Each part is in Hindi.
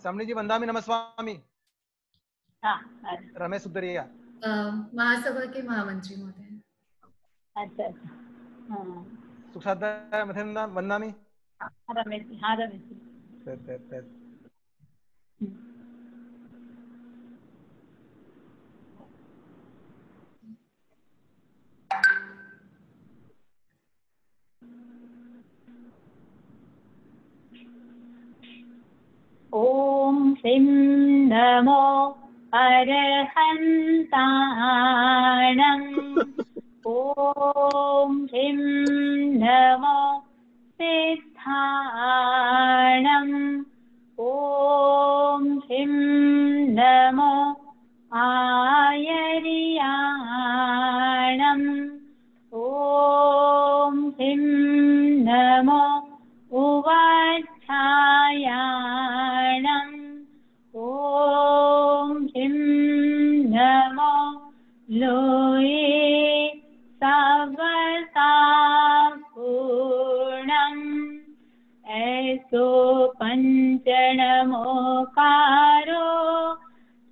समनी जी वंदामी नमस्वामी। हाँ रमेश सुंदरिया महासभा के महामंत्री महोदय। अच्छा अच्छा हाँ सुख साध्य मथेंदा वंदामी। रमेश जी। ओम ह्रीं नमो अरहन्ताणम् ओम ह्रीं नमो सिद्धाणम् ओम ह्रीं नमो आयर्याणम् ओम ह्रीं नमो उवाच्छायाणम् ओम ह्रीं नमो लोये सवसापूर्णम् ऐसो पंचनमोकारो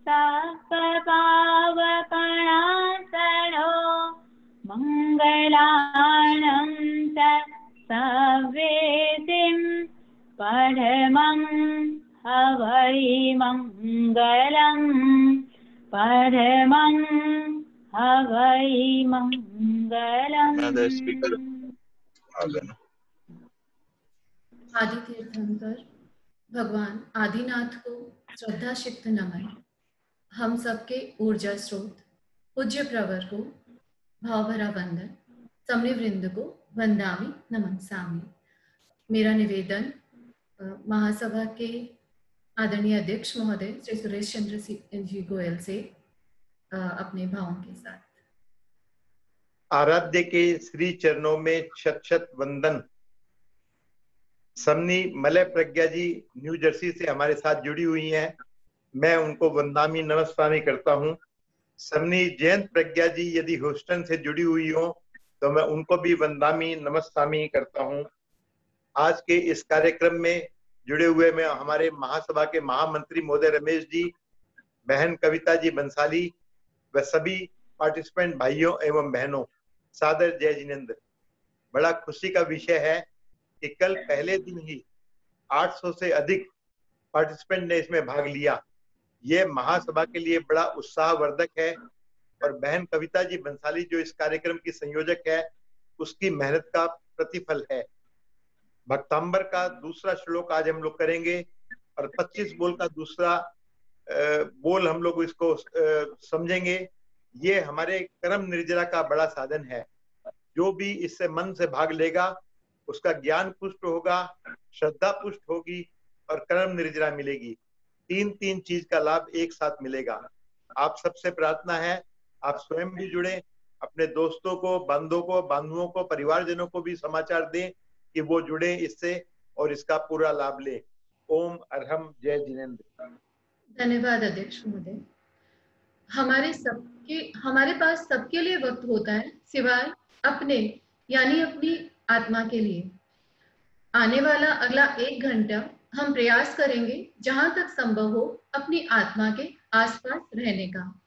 सप्तपावकणासनो मंगलानं च सवेदिं परमं हवै मंगलम् परमं हवै मंगलम्। आदि तीर्थंकर भगवान आदिनाथ को श्रद्धा शिक्त नमन। हम सबके ऊर्जा स्रोत पूज्य प्रवर को भाव भरा वंदन। समनी वृंद को वंदामी नमस्सामी। मेरा निवेदन महासभा के आदरणीय अध्यक्ष महोदय श्री सुरेश चंद्र जी गोयल से अपने भावों के साथ। आराध्य के श्री चरणों में शत शत वंदन। समनी मलय प्रज्ञा जी न्यू जर्सी से हमारे साथ जुड़ी हुई हैं, मैं उनको वंदामी नमस्वामी करता हूं। समनी जयंत प्रज्ञा जी यदि ह्यूस्टन से जुड़ी हुई हो तो मैं उनको भी वंदामी नमस्वामी करता हूं। आज के इस कार्यक्रम में जुड़े हुए मैं हमारे महासभा के महामंत्री महोदय रमेश जी, बहन कविता जी बंसाली व सभी पार्टिसिपेंट भाइयों एवं बहनों, सादर जय जिनेंद्र। बड़ा खुशी का विषय है कि कल पहले दिन ही 800 से अधिक पार्टिसिपेंट ने इसमें भाग लिया। ये महासभा के लिए बड़ा उत्साहवर्धक है और बहन कविता जी बंसाली जो इस कार्यक्रम की संयोजक है उसकी मेहनत का प्रतिफल है। भक्तांबर का दूसरा श्लोक आज हम लोग करेंगे और 25 बोल का दूसरा बोल हम लोग इसको समझेंगे। ये हमारे कर्म निर्जरा का बड़ा साधन है। जो भी इससे मन से भाग लेगा उसका ज्ञान पुष्ट होगा, श्रद्धा पुष्ट होगी और कर्म निर्जरा मिलेगी। तीन चीज का लाभ एक साथ मिलेगा। आप सबसे प्रार्थना है आप स्वयं भी जुड़े, अपने दोस्तों को, बांधुओं को, परिवारजनों को भी समाचार दें कि वो जुड़े इससे और इसका पूरा लाभ ले। ओम अरहम जय जिनेंद्र। धन्यवाद अध्यक्ष महोदय। हमारे पास सबके लिए वक्त होता है सिवाय अपने यानी अपनी आत्मा के लिए। आने वाला अगला 1 घंटा हम प्रयास करेंगे जहां तक संभव हो अपनी आत्मा के आसपास रहने का।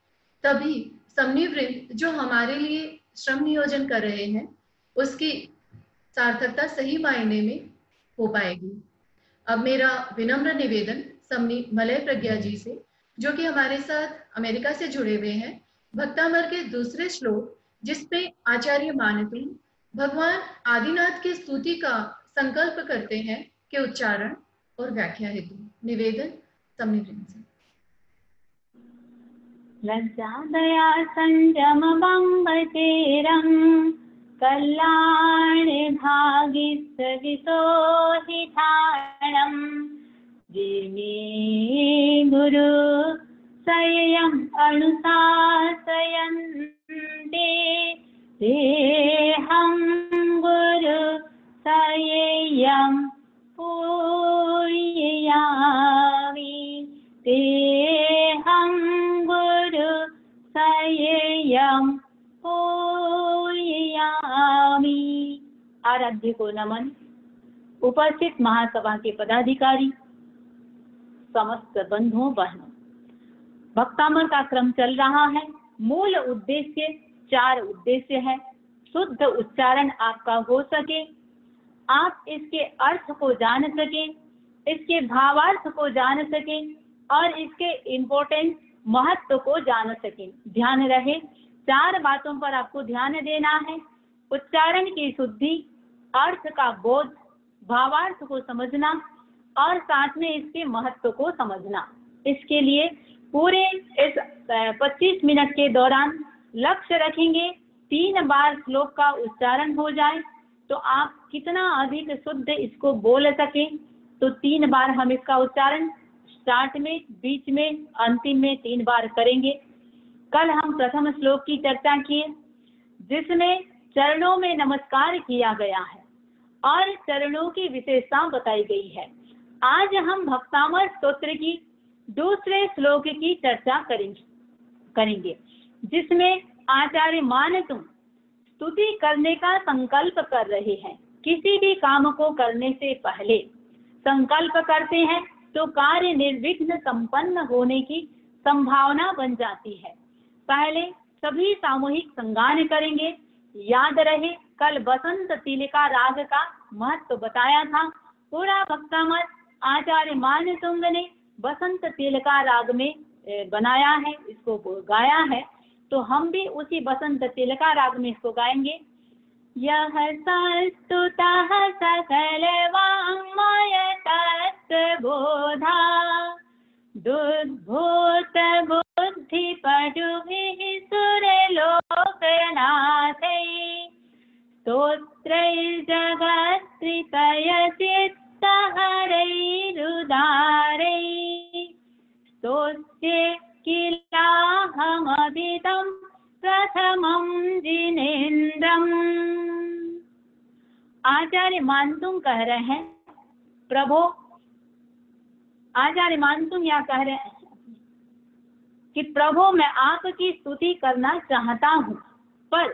तभी समनी वृंद जो हमारे लिए श्रम नियोजन कर रहे हैं उसकी सार्थकता सही मायने में हो पाएगी। अब मेरा विनम्र निवेदन समनी मलय प्रज्ञा जी से, जो कि हमारे साथ अमेरिका से जुड़े हुए हैं, भक्तामर के दूसरे श्लोक जिसपे आचार्य मानतु भगवान आदिनाथ की स्तुति का संकल्प करते हैं के उच्चारण और व्याख्या हेतु निवेदन समनी वृंद से। लज्जा दया संयम बंगचेरम कल्याण भागित विसोहिताणम जिमे गुरु संयम अनुशासयन्ते तेहं गुरु संयम पूजयामि तेहं गुरु संयम पूजयामि। आराध्य को नमन। उपस्थित महासभा के पदाधिकारी, समस्त बंधुओं बहनों, भक्तामृत का क्रम चल रहा है। मूल उद्देश्य 4 उद्देश्य है। शुद्ध उच्चारण आपका हो सके, आप इसके अर्थ को जान सके, इसके भावार्थ को जान सके और इसके इम्पोर्टेंस महत्व को जान सके। ध्यान रहे 4 बातों पर आपको ध्यान देना है। उच्चारण की शुद्धि, अर्थ का बोध, भावार्थ को समझना और साथ में इसके महत्व को समझना। इसके लिए पूरे इस 25 मिनट के दौरान लक्ष्य रखेंगे 3 बार श्लोक का उच्चारण हो जाए तो आप कितना अधिक शुद्ध इसको बोल सके। तो 3 बार हम इसका उच्चारण स्टार्ट में, बीच में, अंतिम में 3 बार करेंगे। कल हम प्रथम श्लोक की चर्चा किए जिसमें चरणों में नमस्कार किया गया है और चरणों की विशेषता बताई गई है। आज हम भक्तामृत स्तोत्र की दूसरे श्लोक की चर्चा करेंगे जिसमें आचार्य मानतुंग स्तुति करने का संकल्प कर रहे हैं। किसी भी काम को करने से पहले संकल्प करते हैं तो कार्य निर्विघ्न संपन्न होने की संभावना बन जाती है। पहले सभी सामूहिक संगान करेंगे। याद रहे कल बसंत तिलका राग का महत्व बताया था। पूरा भक्तामृत आचार्य मानतुंग ने बसंत तिलका राग में बनाया है, इसको गाया है। तो हम भी उसी बसंत तिलका राग में इसको गाएंगे। यह संस्तुतः सकल वाङ्मय तत्त्वबोधा दुर्भूत बुद्धि पटुभिः सुरलोकनाथैः स्तोत्रैर्जगत्त्रितय चित्तहरैरुदारैः स्तोत्रे किलाहमभितं प्रथमं जिनेन्द्रम्। आचार्य मानतुंग कह रहे हैं, प्रभु आचार्य मानतुंग यह कह रहे हैं कि प्रभु मैं आपकी स्तुति करना चाहता हूँ पर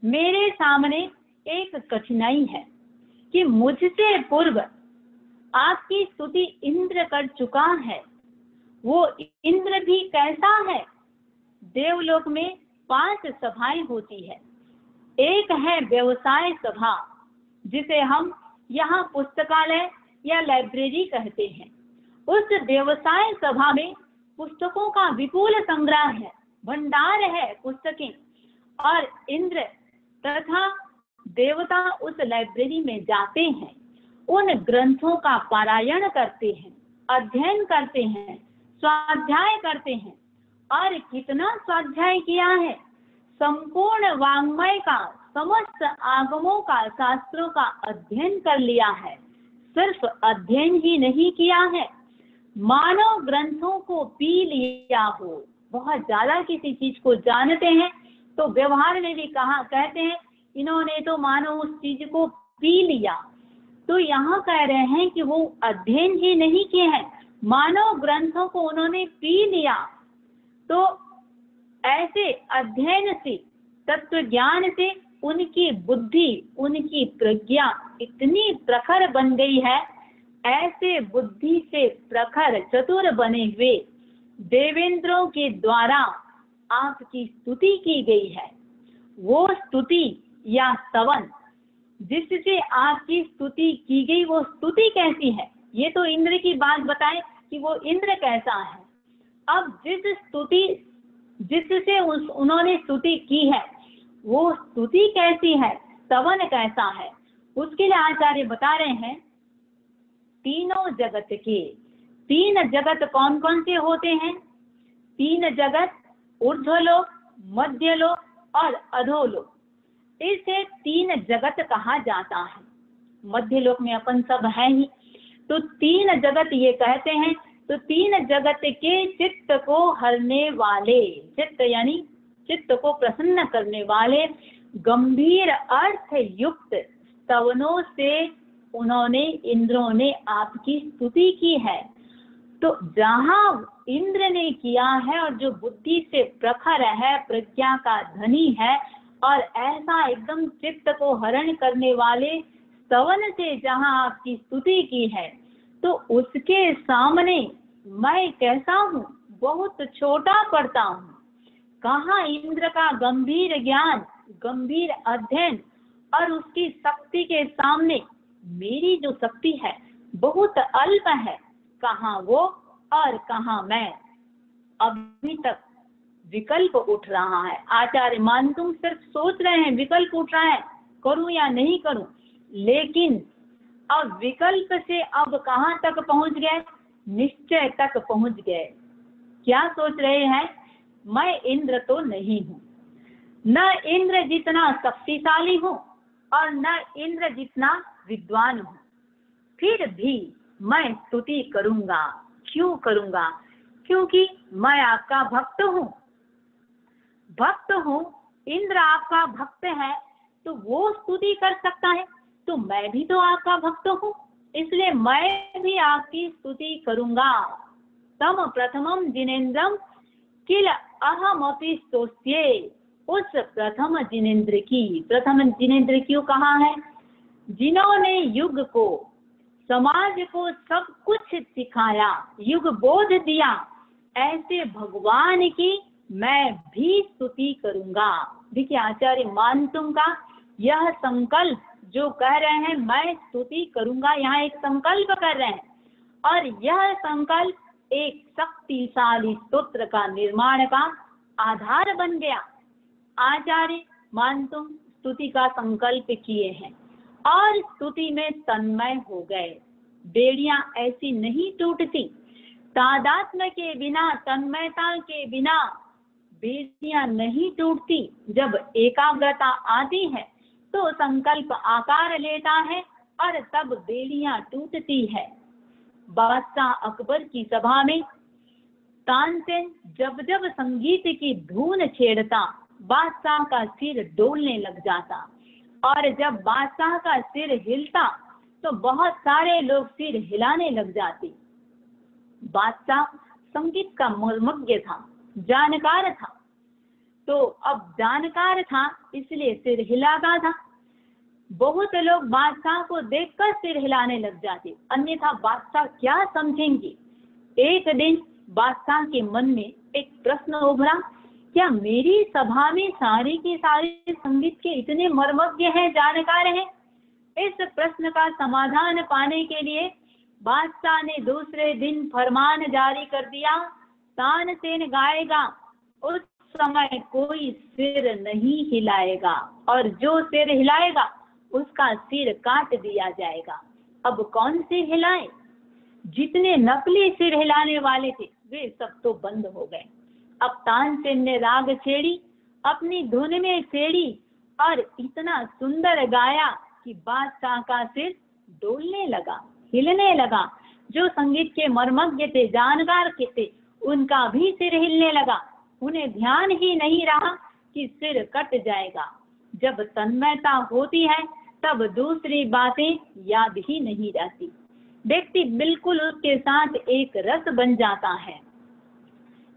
मेरे सामने एक कठिनाई है कि मुझसे पूर्व आपकी स्तुति इंद्र कर चुका है। वो इंद्र भी कैसा है? देवलोक में 5 सभाएं होती है। एक है व्यवसाय सभा जिसे हम यहाँ पुस्तकालय या लाइब्रेरी कहते हैं। उस व्यवसाय सभा में पुस्तकों का विपुल संग्रह है, भंडार है पुस्तकें, और इंद्र तथा देवता उस लाइब्रेरी में जाते हैं, उन ग्रंथों का पारायण करते हैं, अध्ययन करते हैं, स्वाध्याय करते हैं। और कितना स्वाध्याय किया है? संपूर्ण वाङ्मय का, समस्त आगमों का, शास्त्रों का अध्ययन कर लिया है। सिर्फ अध्ययन ही नहीं किया है, मानव ग्रंथों को पी लिया हो। बहुत ज्यादा किसी चीज को जानते हैं तो व्यवहार में भी कहते हैं इन्होंने तो मानो उस चीज को पी लिया। तो यहाँ कह रहे हैं कि वो अध्ययन ही नहीं किए हैं, मानव ग्रंथों को उन्होंने पी लिया। तो ऐसे अध्ययन से, तत्व ज्ञान से उनकी बुद्धि, उनकी प्रज्ञा इतनी प्रखर बन गई है। ऐसे बुद्धि से प्रखर चतुर बने हुए देवेंद्रों के द्वारा आपकी स्तुति की गई है। वो स्तुति या स्तवन जिससे आपकी स्तुति की गई, वो स्तुति कैसी है? ये तो इंद्र की बात बताएं कि वो इंद्र कैसा है। अब जिससे उन्होंने स्तुति की है वो स्तुति कैसी है, स्तवन कैसा है, उसके लिए आचार्य बता रहे हैं तीनों जगत के। 3 जगत कौन कौन से होते हैं? 3 जगत ऊर्ध्वलोक, मध्यलोक और अधोलोक। इसे 3 जगत कहा जाता है। मध्यलोक में अपन सब हैं ही, तो 3 जगत ये कहते हैं। तो 3 जगत के चित्त को हरने वाले, चित्त यानी चित्त को प्रसन्न करने वाले गंभीर अर्थ युक्त स्तवनों से उन्होंने, इंद्रों ने आपकी स्तुति की है। तो जहां इंद्र ने किया है और जो बुद्धि से प्रखर है, प्रज्ञा का धनी है और ऐसा एकदम चित्त को हरण करने वाले स्तवन से जहां आपकी स्तुति की है, तो उसके सामने मैं कैसा हूँ, बहुत छोटा पड़ता हूँ। कहाँ इंद्र का गंभीर ज्ञान, गंभीर अध्ययन और उसकी शक्ति के सामने मेरी जो शक्ति है बहुत अल्प है। कहाँ वो और कहाँ मैं। अभी तक विकल्प उठ रहा है। आचार्य मानतुंग सिर्फ सोच रहे हैं, विकल्प उठ रहा है, करूं या नहीं करूं। लेकिन अब विकल्प से अब कहाँ तक पहुंच गए, निश्चय तक पहुंच गए। क्या सोच रहे हैं, मैं इंद्र तो नहीं हूँ, न इंद्र जितना शक्तिशाली हूँ और न इंद्र जितना विद्वान हूँ, फिर भी मैं स्तुति करूंगा। क्यों करूंगा? क्योंकि मैं आपका भक्त हूँ। भक्त हूँ, इंद्र आपका भक्त है तो वो स्तुति कर सकता है, तो मैं भी तो आपका भक्त हूँ, इसलिए मैं भी आपकी स्तुति करूंगा। तम प्रथमम जिनेन्द्रम किल अहमपि स्तोष्ये। उस प्रथम जिनेन्द्र की, प्रथम जिनेन्द्र क्यों कहा है? जिन्होंने युग को, समाज को सब कुछ सिखाया, युग बोध दिया, ऐसे भगवान की मैं भी स्तुति करूंगा। देखिए आचार्य मानतुंग का यह संकल्प जो कह रहे हैं मैं स्तुति करूंगा, यहाँ एक संकल्प कर रहे हैं और यह संकल्प एक शक्तिशाली स्तोत्र का निर्माण का आधार बन गया। आचार्य मानतुंग स्तुति का संकल्प किए हैं और स्तुति में तन्मय हो गए। बेड़ियां ऐसी नहीं टूटती, तादात्म्य के बिना, तन्मयता के बिना बेड़ियां नहीं टूटती। जब एकाग्रता आती है तो संकल्प आकार लेता है और तब बेड़ियां टूटती है। बादशाह अकबर की सभा में तानसेन जब जब संगीत की धुन छेड़ता, बादशाह का सिर डोलने लग जाता और जब बादशाह का सिर हिलता तो बहुत सारे लोग सिर हिलाने लग जाते। बादशाह संगीत का मर्मज्ञ था, जानकार था, तो अब जानकार था इसलिए सिर हिलाता था। बहुत लोग बादशाह को देखकर सिर हिलाने लग जाते, अन्यथा बादशाह क्या समझेंगे। एक दिन बादशाह के मन में एक प्रश्न उभरा, क्या मेरी सभा में सारे के सारे संगीत के इतने मर्मज्ञ हैं, जानकार हैं? इस प्रश्न का समाधान पाने के लिए बादशाह ने दूसरे दिन फरमान जारी कर दिया, तानसेन गाएगा, उस समय कोई सिर नहीं हिलाएगा और जो सिर हिलाएगा उसका सिर काट दिया जाएगा। अब कौन से हिलाए? जितने नकली सिर हिलाने वाले थे वे सब तो बंद हो गए। अब तानसेन ने राग छेड़ी, अपनी धुन में छेड़ी और इतना सुंदर गाया कि बादशाह का सिर डोलने लगा, हिलने लगा। जो संगीत के मर्मज्ञ थे, जानकार के थे, उनका भी सिर हिलने लगा। उन्हें ध्यान ही नहीं रहा कि सिर कट जाएगा। जब तन्मयता होती है तब दूसरी बातें याद ही नहीं रहती। व्यक्ति बिल्कुल उसके साथ एक रस बन जाता है,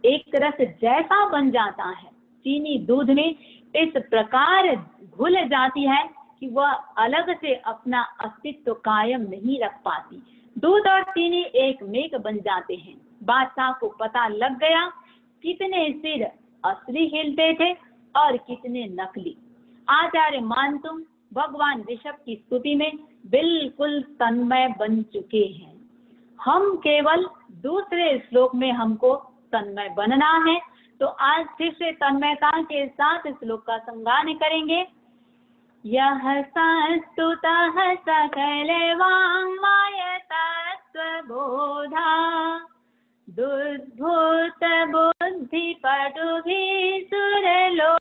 एक रस जैसा बन जाता है। चीनी दूध में इस प्रकार घुल जाती है कि वह अलग से अपना अस्तित्व कायम नहीं रख पाती। दूध और चीनी एक मेघ बन जाते हैं। बादशाह को पता लग गया कितने सिर असली हिलते थे और कितने नकली। आचार्य मानतुंग भगवान ऋषभ की स्तुति में बिल्कुल तन्मय बन चुके हैं। हम केवल दूसरे श्लोक में हमको तन्मय बनना है, तो आज फिर से तन्मयता के साथ श्लोक का संगान करेंगे। यह संस्तुतः सकल वाङ्मय तत्त्वबोधा दुर्भूत बुद्धि पटुभिः सुरलोकनाथै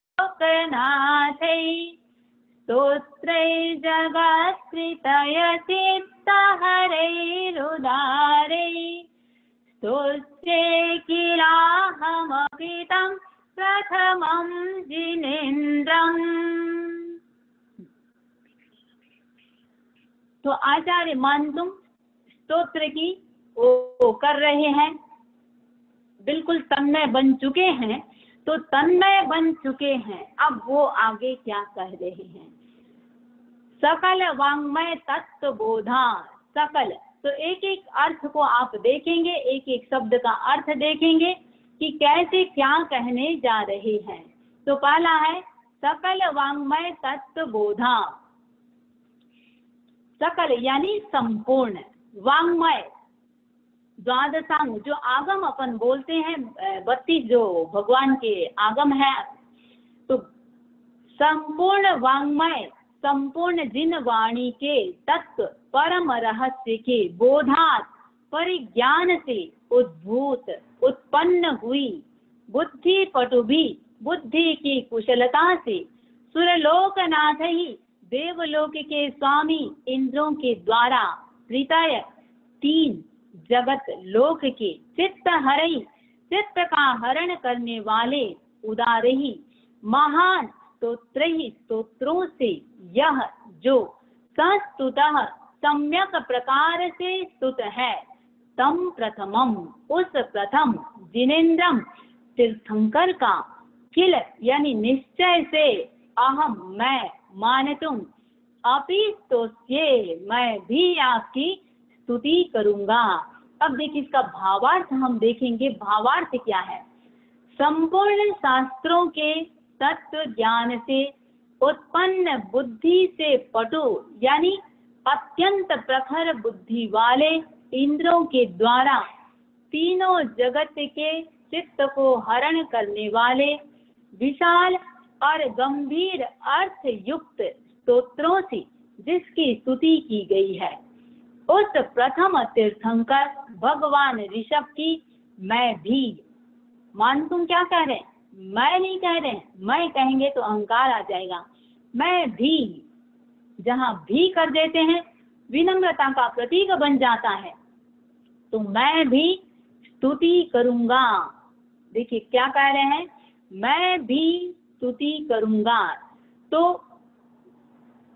स्तोत्रै जगत्कृतय चित्तहरैरुदारै स्तोत्रे किलाहमपि तं प्रथमं जिनेन्द्रम्। तो आचार्य मानतुंग स्तोत्र की वो कर रहे हैं, बिल्कुल तन्मय बन चुके हैं। तो तन्मय बन चुके हैं, अब वो आगे क्या कह रहे हैं? सकल वाङ्मय तत्व बोधा, सकल तो एक एक अर्थ को आप देखेंगे, एक एक शब्द का अर्थ देखेंगे कि कैसे क्या कहने जा रहे हैं। तो पहला है सकल वांग्मय तत्व बोधा। सकल यानी संपूर्ण, वांग्मय द्वादशांग जो आगम अपन बोलते हैं, 32 जो भगवान के आगम है, तो संपूर्ण वांग्मय, संपूर्ण जिन वाणी के तत्व परम रहस्य के बोधात परिज्ञान से उद्भूत उत्पन्न हुई बुद्धि पटुभी बुद्धि की कुशलता से सुरलोकनाथ ही देवलोक के स्वामी इंद्रों के द्वारा प्रीतय 3 जगत लोक के चित्त हरई, चित्त का हरण करने वाले उदारही महान स्तोत्रों से यह जो संस्तुतः सम्यक प्रकार से स्तुत है, तम प्रथमम उस प्रथम जिनेन्द्रम तीर्थंकर का किल यानी निश्चय से अहम मैं मानतुम अपि स्तोष्ये मैं भी आपकी स्तुति करूंगा। अब देखिए इसका भावार्थ हम देखेंगे। भावार्थ क्या है? संपूर्ण शास्त्रों के तत्व ज्ञान से उत्पन्न बुद्धि से पटु यानी अत्यंत प्रखर बुद्धि वाले इंद्रों के द्वारा तीनों जगत के चित्त को हरण करने वाले विशाल और गंभीर अर्थ युक्त स्तोत्रों से जिसकी स्तुति की गई है, उस प्रथम तीर्थंकर भगवान ऋषभ की मैं भी मान। तुम क्या कह रहे हैं? मैं नहीं कह रहे हैं, मैं कहेंगे तो अहंकार आ जाएगा। मैं भी, जहां भी कर देते हैं विनम्रता का प्रतीक बन जाता है, तो मैं भी स्तुति करूंगा। देखिए क्या कह रहे हैं? मैं भी स्तुति करूंगा। तो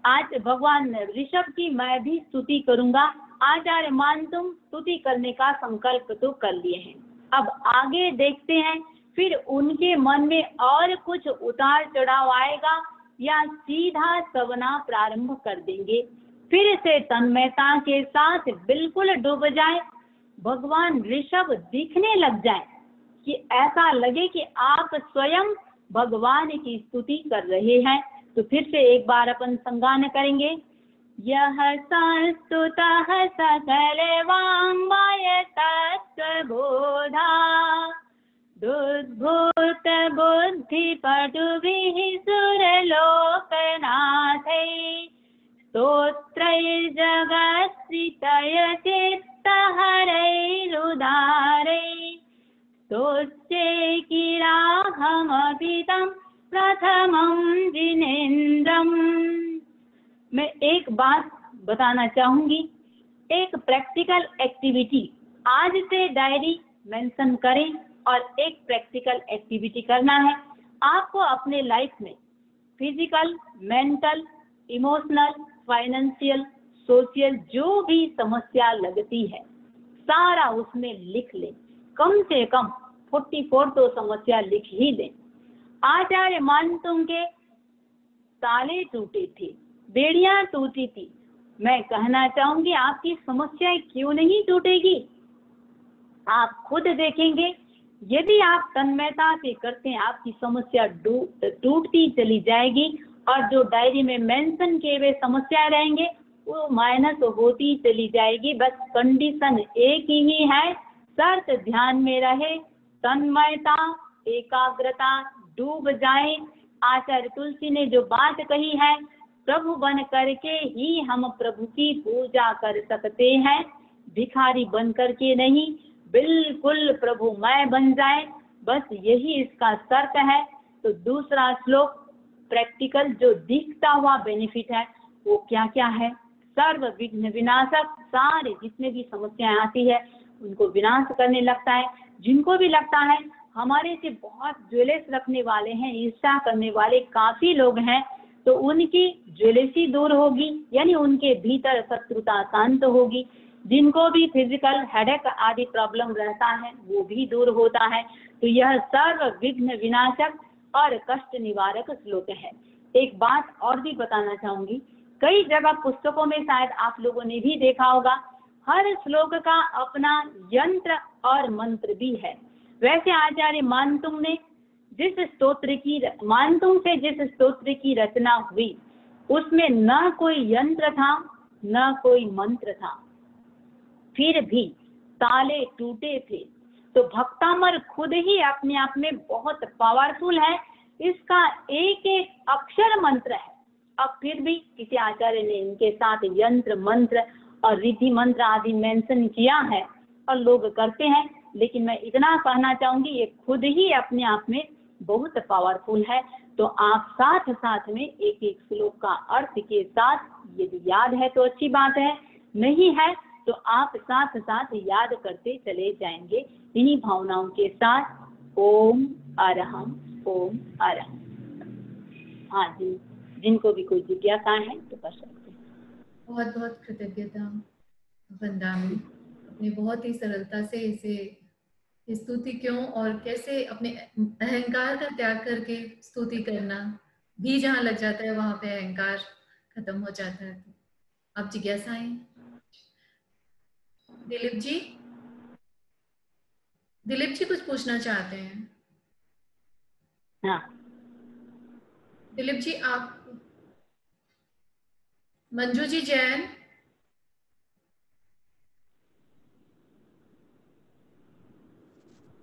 आज भगवान ऋषभ की मैं भी स्तुति करूंगा। आचार्य मान तुम स्तुति करने का संकल्प तो कर लिए हैं। अब आगे देखते हैं, फिर उनके मन में और कुछ उतार चढ़ाव आएगा या सीधा सवना प्रारंभ कर देंगे, फिर से तन्मयता के साथ बिल्कुल डूब जाए, भगवान ऋषभ दिखने लग जाए कि ऐसा लगे कि आप स्वयं भगवान की स्तुति कर रहे हैं। तो फिर से एक बार अपन संगान करेंगे। यह संस्तुतः सकल वाङ्मय तत्त्वबोधा दुद्भूत बुद्धि पटुभिः सुरलोकनाथैः स्तोत्रैर्जगत्स्थितय चित्तहरैरुदारैः स्तोत्रे किराहमपि तं प्रथमं जिनेन्द्रम्। मैं एक बात बताना चाहूंगी, एक प्रैक्टिकल एक्टिविटी आज से डायरी मेंशन करें और एक प्रैक्टिकल एक्टिविटी करना है। आपको अपने लाइफ में physical, mental, emotional, financial, social जो भी समस्या लगती है सारा उसमें लिख लें। कम से कम 44 तो समस्या लिख ही लें। आचार्य मानतुम के ताले टूटे थे, बेड़ियां टूटी थी। मैं कहना चाहूंगी आपकी समस्या क्यों नहीं टूटेगी? आप खुद देखेंगे, यदि आप तन्मयता से करते हैं आपकी समस्या टूटती चली जाएगी और जो डायरी में मेंशन किए हुए समस्याएं रहेंगे वो माइनस होती चली जाएगी। बस कंडीशन एक ही है, शर्त ध्यान में रहे, तन्मयता, एकाग्रता, डूब जाए। आचार्य तुलसी ने जो बात कही है, प्रभु बन करके ही हम प्रभु की पूजा कर सकते हैं, भिखारी बन करके नहीं। बिल्कुल प्रभु मैं बन जाए, बस यही इसका शर्त है। तो दूसरा श्लोक प्रैक्टिकल जो दिखता हुआ बेनिफिट है वो क्या क्या है? सर्व विघ्न विनाशक, सारे जितने भी समस्याएं आती है उनको विनाश करने लगता है। जिनको भी लगता है हमारे से बहुत ज्वेलस रखने वाले हैं, ईर्ष्या करने वाले काफी लोग हैं, तो उनकी ज्वेलसी दूर होगी, यानी उनके भीतर शत्रुता शांत होगी। जिनको भी फिजिकल हेडेक आदि प्रॉब्लम रहता है वो भी दूर होता है। तो यह सर्व विघ्न विनाशक और कष्ट निवारक श्लोक है। एक बात और भी बताना चाहूंगी, कई जगह पुस्तकों में शायद आप लोगों ने भी देखा होगा, हर श्लोक का अपना यंत्र और मंत्र भी है। वैसे आचार्य मानतुंग से जिस स्तोत्र की रचना हुई उसमें न कोई यंत्र था न कोई मंत्र था, फिर भी ताले टूटे थे। तो भक्तामर खुद ही अपने आप में बहुत पावरफुल है, इसका एक एक अक्षर मंत्र है। अब फिर भी किसी आचार्य ने इनके साथ यंत्र मंत्र और रिद्धि मंत्र आदि मेंशन किया है और लोग करते हैं, लेकिन मैं इतना कहना चाहूंगी ये खुद ही अपने आप में बहुत पावरफुल है। तो आप साथ साथ में एक एक श्लोक का अर्थ के साथ, यदि याद है तो अच्छी बात है, नहीं है तो आप साथ साथ याद करते चले जाएंगे इन्हीं भावनाओं के साथ। ओम अरहम ओम अरहम। हाँ जी, जिनको भी कोई जिज्ञासा है तो कर सकते हैं। बहुत बहुत कृतज्ञता वंदामी, अपने बहुत ही सरलता से इसे स्तुति क्यों और कैसे अपने अहंकार का त्याग करके स्तुति करना भी जहाँ लग जाता है वहां पे अहंकार खत्म हो जाता है। तो अब जिज्ञासाएं। दिलीप जी कुछ पूछना चाहते हैं? हाँ दिलीप जी आप। मंजू जी जैन।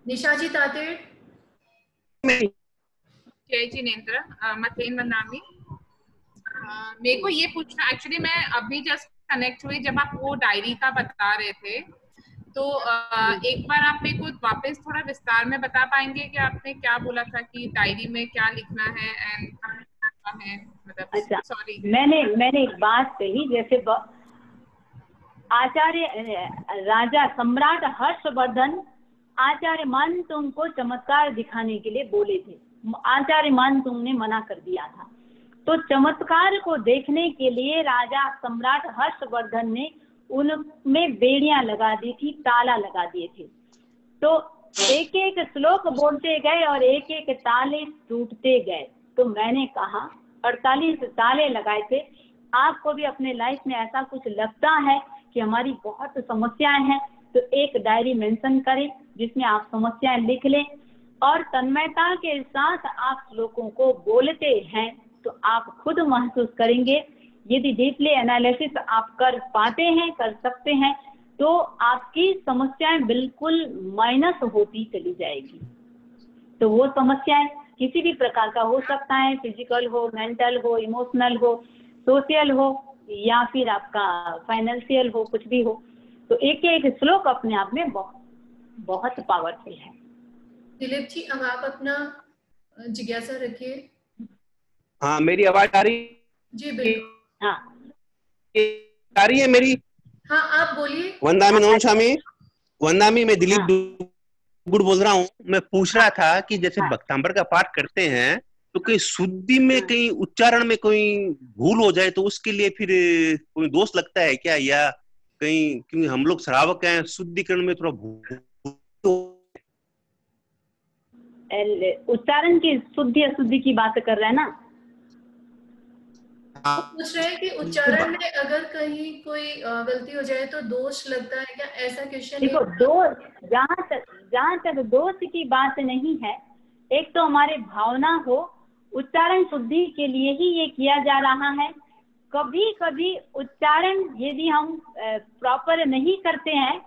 निशा जी तातेड़। जय जिनेन्द्र, मथेन वंदामी। मेरे को ये पूछना, एक्चुअली मैं अभी जस्ट कनेक्ट हुई जब आप वो डायरी का बता रहे थे, तो एक बार आप मेरे को वापस थोड़ा विस्तार में बता पाएंगे कि आपने क्या बोला था कि डायरी में क्या लिखना है एंड मतलब। अच्छा, सॉरी, मैंने एक बात कही, जैसे आचार्य राजा सम्राट हर्षवर्धन आचार्य मानतुंग को चमत्कार दिखाने के लिए बोले थे, आचार्य मानतुंग ने मना कर दिया था। तो चमत्कार को देखने के लिए राजा सम्राट हर्षवर्धन ने उनमें बेड़ियां लगा दी थी, ताला लगा दिए थे। तो एक एक श्लोक बोलते गए और एक एक ताले टूटते गए। तो मैंने कहा 48 ताले लगाए थे। आपको भी अपने लाइफ में ऐसा कुछ लगता है कि हमारी बहुत समस्याएं हैं, तो एक डायरी मेंशन करें जिसमें आप समस्याएं लिख लें और तन्मयता के साथ आप श्लोकों को बोलते हैं तो आप खुद महसूस करेंगे। यदि डीपली एनालिसिस आप कर पाते हैं, कर सकते हैं, तो आपकी समस्याएं बिल्कुल माइनस होती चली जाएगी। तो वो समस्याएं किसी भी प्रकार का हो सकता है, फिजिकल हो, मेंटल हो, इमोशनल हो, सोशल हो या फिर आपका फाइनेंशियल हो, कुछ भी हो। तो एक एक श्लोक अपने आप में बहुत पावरफुल है। दिलीप जी अब आप अपना जिज्ञासा रखिए। हाँ, मेरी आवाज आ रही? जी बिल्कुल। हाँ आ रही है मेरी? हाँ आप बोलिए। वंदामी नोन स्वामी। वंदामी, मैं दिलीप गुड़ बोल रहा हूँ। मैं पूछ रहा था कि जैसे भक्तांबर का पाठ करते हैं तो कहीं शुद्धि में, कहीं उच्चारण में कोई भूल हो जाए तो उसके लिए फिर कोई दोष लगता है क्या, या कहीं, क्योंकि हम लोग श्रावक हैं, शुद्धिकरण में थोड़ा भूल उच्चारण की शुद्धि अशुद्धि की बात कर रहे हैं ना? पूछ रहे हैं कि उच्चारण में अगर कहीं कोई गलती हो जाए तो दोष लगता है क्या, ऐसा क्वेश्चन? देखो, दोष जहाँ तक दोष की बात नहीं है, एक तो हमारे भावना हो, उच्चारण शुद्धि के लिए ही ये किया जा रहा है। कभी कभी उच्चारण यदि हम प्रॉपर नहीं करते हैं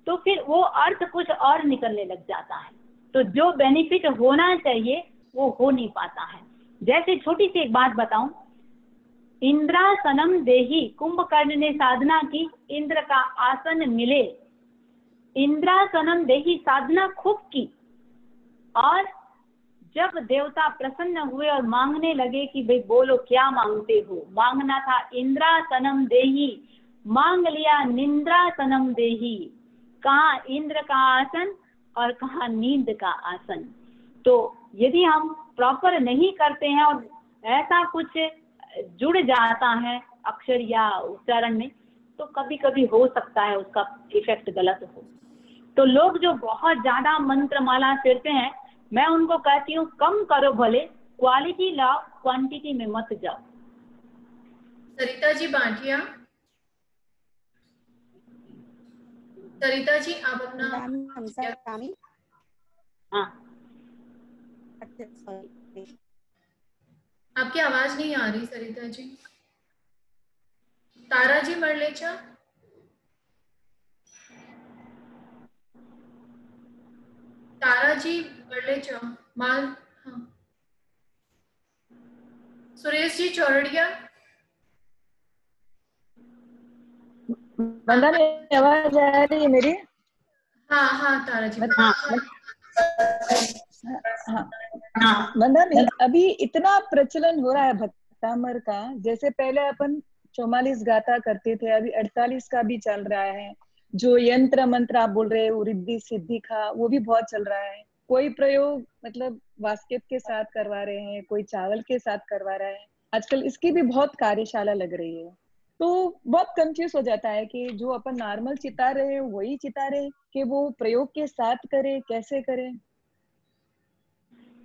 तो फिर वो अर्थ कुछ और निकलने लग जाता है, तो जो बेनिफिट होना चाहिए वो हो नहीं पाता है। जैसे छोटी सी एक बात बताऊं, इंद्रासनम देही, कुंभकर्ण ने साधना की, इंद्र का आसन मिले, इंद्रासनम देही साधना खूब की, और जब देवता प्रसन्न हुए और मांगने लगे कि भाई बोलो क्या मांगते हो, मांगना था इंद्रासनम देही, मांग लिया निंद्रासनम देही। कहाँ इंद्र का आसन और कहाँ नींद का आसन। तो यदि हम प्रॉपर नहीं करते हैं और ऐसा कुछ जुड़ जाता है अक्षर या उच्चारण में, तो कभी कभी हो सकता है उसका इफेक्ट गलत हो। तो लोग जो बहुत ज्यादा मंत्र माला फिरते हैं, मैं उनको कहती हूँ कम करो, भले क्वालिटी लाओ, क्वांटिटी में मत जाओ। सरिता जी बांटिया। सरिता जी आप अपना हाँ आपकी आवाज नहीं आ रही सरिता जी। तारा जी मरलेचा, तारा जी मरलेचा माल, हाँ। सुरेश जी चौरड़िया, वंदना आवाज आ रही है मेरी? हाँ हाँ तारा जी। हाँ हाँ हाँ वंदना, अभी इतना प्रचलन हो रहा है भक्तामर का, जैसे पहले अपन 44 गाथा करते थे, अभी 48 का भी चल रहा है। जो यंत्र मंत्र आप बोल रहे हो, रिद्धि सिद्धि का, वो भी बहुत चल रहा है। कोई प्रयोग मतलब बास्केट के साथ करवा रहे हैं, कोई चावल के साथ करवा रहा है। आजकल इसकी भी बहुत कार्यशाला लग रही है, तो बहुत कंफ्यूज हो जाता है कि जो अपन नॉर्मल चिता रहे हैं वही चिता रहे कि वो प्रयोग के साथ करे, कैसे करें?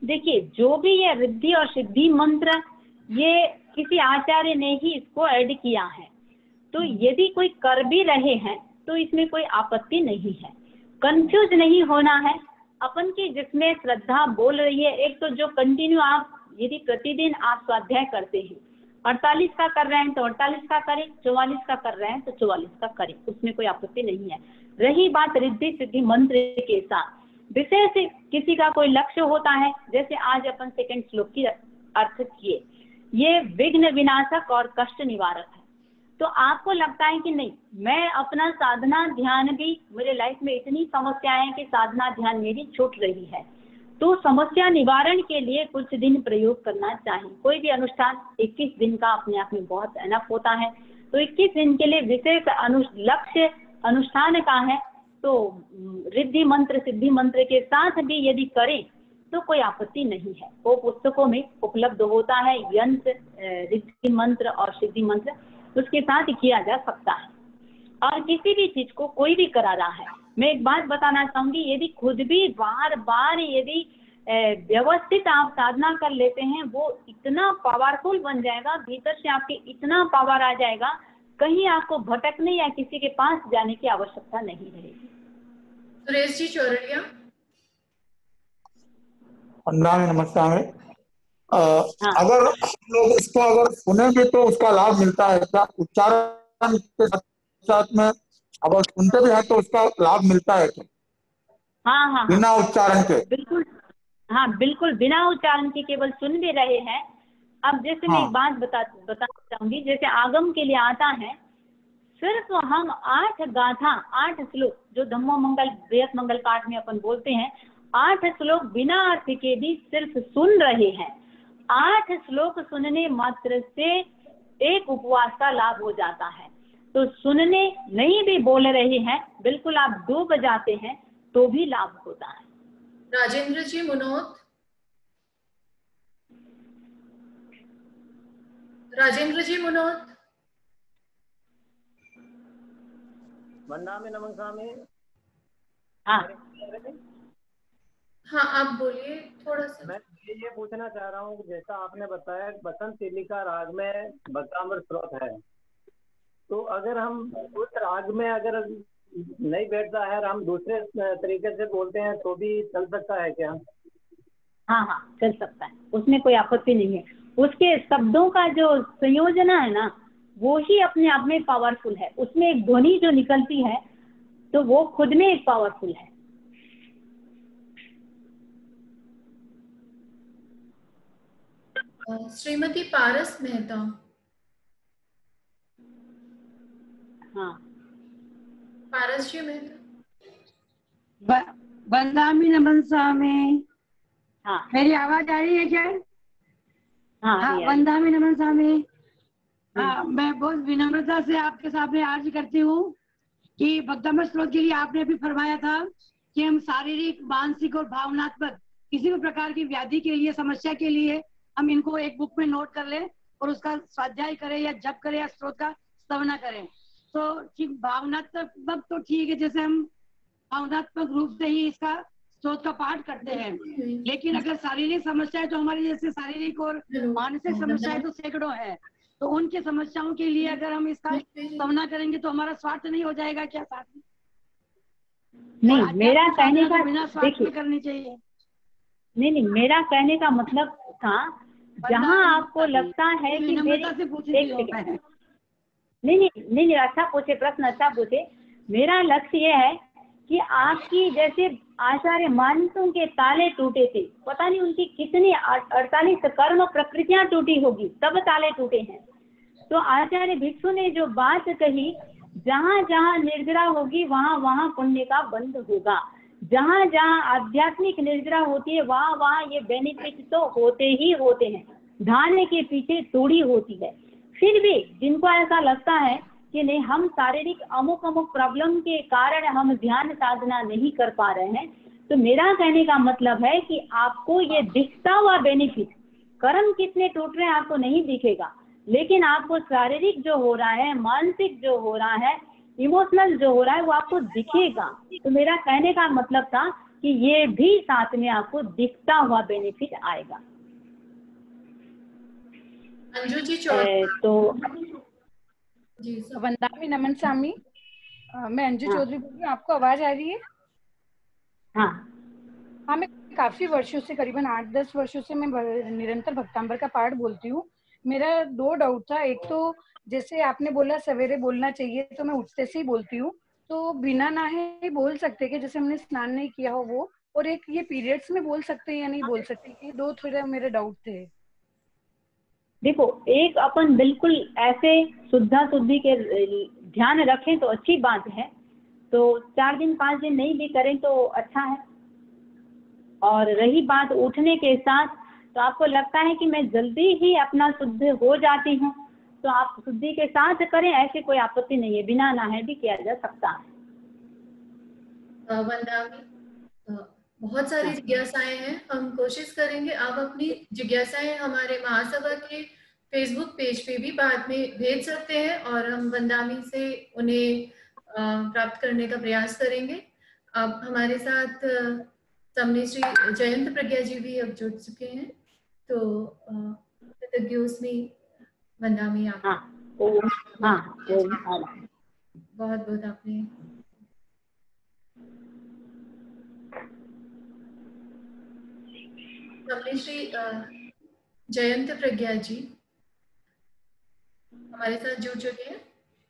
देखिए, जो भी ये रिद्धि और सिद्धि मंत्र, ये किसी आचार्य ने ही इसको ऐड किया है। तो यदि कोई कर भी रहे हैं तो इसमें कोई आपत्ति नहीं है। कंफ्यूज नहीं होना है अपन की, जिसमें श्रद्धा बोल रही है। एक तो जो कंटिन्यू आप यदि प्रतिदिन आप स्वाध्याय करते हैं, 48 का कर रहे हैं तो 48 का करें, 44 का कर रहे हैं तो 44 का करें, उसमें कोई आपत्ति नहीं है। रही बात रिद्धि सिद्धि मंत्र के साथ, विशेष किसी का कोई लक्ष्य होता है, जैसे आज अपन सेकंड श्लोक की अर्थ किए, ये विघ्न विनाशक और कष्ट निवारक है। तो आपको लगता है कि नहीं, मैं अपना साधना ध्यान भी, मेरे लाइफ में इतनी समस्याएं हैं कि साधना ध्यान मेरी छूट रही है, तो समस्या निवारण के लिए कुछ दिन प्रयोग करना चाहिए। कोई भी अनुष्ठान 21 दिन का अपने आप में बहुत एनफ होता है, तो 21 दिन के लिए विशेष लक्ष्य अनुष्ठान का है, तो रिद्धि मंत्र सिद्धि मंत्र के साथ भी यदि करें तो कोई आपत्ति नहीं है। वो पुस्तकों में उपलब्ध होता है, यंत्र रिद्धि मंत्र और सिद्धि मंत्र, उसके साथ किया जा सकता है। और किसी भी चीज को कोई भी करा रहा है, मैं एक बात बताना चाहूंगी, यदि खुद भी बार बार यदि व्यवस्थित आप साधना कर लेते हैं, वो इतना पावरफुल बन जाएगा, भीतर से आपके इतना पावर आ जाएगा, कहीं आपको भटकने या किसी के पास जाने की आवश्यकता नहीं रहेगी। सुरेश जी चौरड़िया, नमस्कार। अगर हम लोग इसको अगर सुनेंगे तो उसका लाभ मिलता है क्या? उच्चारण के साथ में अगर सुनते भी हैं तो उसका लाभ मिलता है क्या? हाँ हाँ बिना उच्चारण के? बिल्कुल, हाँ बिल्कुल, बिना उच्चारण के केवल सुन भी रहे हैं। अब जैसे मैं एक बात बताना चाहूंगी, जैसे आगम के लिए आता है, सिर्फ हम 8 गाथा 8 श्लोक जो धम्मो मंगल बृहत मंगल पाठ में अपन बोलते हैं, 8 श्लोक बिना अर्थ के भी सिर्फ सुन रहे हैं। 8 श्लोक सुनने मात्र से एक उपवास का लाभ हो जाता है। तो सुनने नहीं भी बोल रहे हैं, बिल्कुल आप डूब जाते हैं तो भी लाभ होता है। राजेंद्र जी मुनोत, राजेंद्र जी मुनोत, वंदना में नमन स्वामी। हाँ हाँ आप बोलिए थोड़ा सा। मैं ये पूछना चाह रहा हूँ, जैसा आपने बताया बसंत चिलिका राग में भक्तामृत स्रोत है, तो अगर हम उस राग में अगर नहीं बैठता है और हम दूसरे तरीके से बोलते हैं तो भी चल सकता है क्या? हाँ हाँ चल सकता है, उसमें कोई आपत्ति नहीं है। उसके शब्दों का जो संयोजना है ना, वो ही अपने आप में पावरफुल है। उसमें एक ध्वनि जो निकलती है तो वो खुद में एक पावरफुल है। श्रीमती पारस मेहता, हाँ पारस जी मेहता, वंदामी नमन स्वामी। हाँ मेरी आवाज आ रही है क्या? हाँ वंदामी नमन स्वामी। हाँ, मैं बहुत विनम्रता से आपके सामने अर्ज करती हूँ कि भक्तामृत स्रोत के लिए आपने अभी फरमाया था कि हम शारीरिक, मानसिक और भावनात्मक किसी भी प्रकार की व्याधि के लिए, समस्या के लिए हम इनको एक बुक में नोट कर लें और उसका स्वाध्याय करें या जप करें या स्रोत का स्तवना करें। तो ठीक भावनात्मक तो ठीक है, जैसे हम भावनात्मक रूप से ही इसका स्रोत का पाठ करते हैं, लेकिन अगर शारीरिक समस्या है तो हमारी जैसे शारीरिक और मानसिक समस्याएं तो सैकड़ों है, तो उनके समस्याओं के लिए अगर हम इसका स्तवना करेंगे तो हमारा स्वार्थ नहीं हो जाएगा क्या साथ में? नहीं, मेरा कहने का बिना स्वार्थ देखिए, में करनी चाहिए। नहीं, मेरा कहने का मतलब था, जहाँ आपको लगता है कि मेरी, विनम्रता से पूछी एक थी सेकंड, नहीं, अच्छा पूछे, प्रश्न अच्छा पूछे। मेरा लक्ष्य ये है कि आपकी जैसे आचार्य मानसों के ताले टूटे थे, पता नहीं उनकी कितनी 48 कर्म प्रकृतियां टूटी होगी, तब ताले टूटे हैं। तो आचार्य भिक्षु ने जो बात कही, जहाँ जहाँ निर्जरा होगी वहाँ वहाँ पुण्य का बंद होगा, जहाँ जहाँ आध्यात्मिक निर्जरा होती है वहाँ वहाँ ये बेनिफिट तो होते ही होते हैं। धाने के पीछे तोड़ी होती है। फिर भी जिनको ऐसा लगता है कि नहीं, हम शारीरिक अमुक अमुक प्रॉब्लम के कारण हम ध्यान साधना नहीं कर पा रहे हैं, तो मेरा कहने का मतलब है कि आपको ये दिखता हुआ बेनिफिट, कर्म कितने टूट रहे हैं आपको नहीं दिखेगा, लेकिन आपको शारीरिक जो हो रहा है, मानसिक जो हो रहा है, इमोशनल जो हो रहा है, वो आपको दिखेगा। तो मेरा कहने का मतलब था कि ये भी साथ में आपको दिखता हुआ बेनिफिट आएगा। अंजू जी चौधरी तो जी वंदामी नमन स्वामी, मैं अंजू चौधरी बोल रही हूँ। आपको आवाज आ रही है? हाँ, मैं काफी वर्षों से, करीबन 8-10 वर्षों से मैं निरंतर भक्तांबर का पाठ बोलती हूँ। मेरा 2 डाउट था। एक तो जैसे आपने बोला सवेरे बोलना चाहिए, तो मैं उठते से ही बोलती हूँ, तो बिना नहाए बोल सकते कि जैसे हमने स्नान नहीं किया हो वो, और एक ये पीरियड्स में बोल सकते हैं या नहीं बोल सकते, ये 2 थोड़े मेरे डाउट थे। देखो, एक अपन बिल्कुल ऐसे शुद्धा शुद्धि के ध्यान रखें तो अच्छी बात है, तो 4 दिन 5 दिन नहीं भी करें तो अच्छा है। और रही बात उठने के साथ, तो आपको लगता है कि मैं जल्दी ही अपना शुद्ध हो जाती हूँ, तो आप शुद्धि के साथ करें, ऐसी कोई आपत्ति नहीं है, बिना नहाए भी किया जा सकता है। वंदामी, बहुत सारी जिज्ञासाएं हैं, हम कोशिश करेंगे आप अपनी जिज्ञासाएं हमारे महासभा के फेसबुक पेज पे भी बाद में भेज सकते हैं, और हम वंदामी से उन्हें प्राप्त करने का प्रयास करेंगे। अब हमारे साथ समनी श्री जयंत प्रज्ञा जी भी अब जुड़ चुके हैं, तो कृतज्ञोस्मि वंदामी आप। बहुत बहुत आपने समनी श्री जयंत प्रज्ञा जी हमारे साथ जुड़ चुके हैं।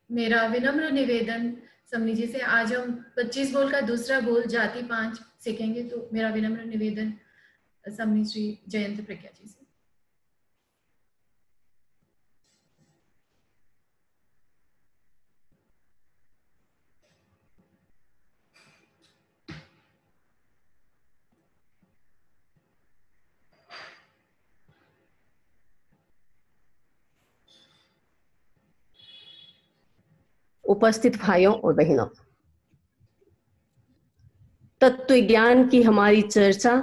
मेरा विनम्र निवेदन समनी जी से, आज हम 25 बोल का दूसरा बोल जाति 5 सीखेंगे, तो मेरा विनम्र निवेदन समनी श्री जयंत प्रज्ञा जी से। उपस्थित भाइयों और बहनों, तत्व ज्ञान की हमारी चर्चा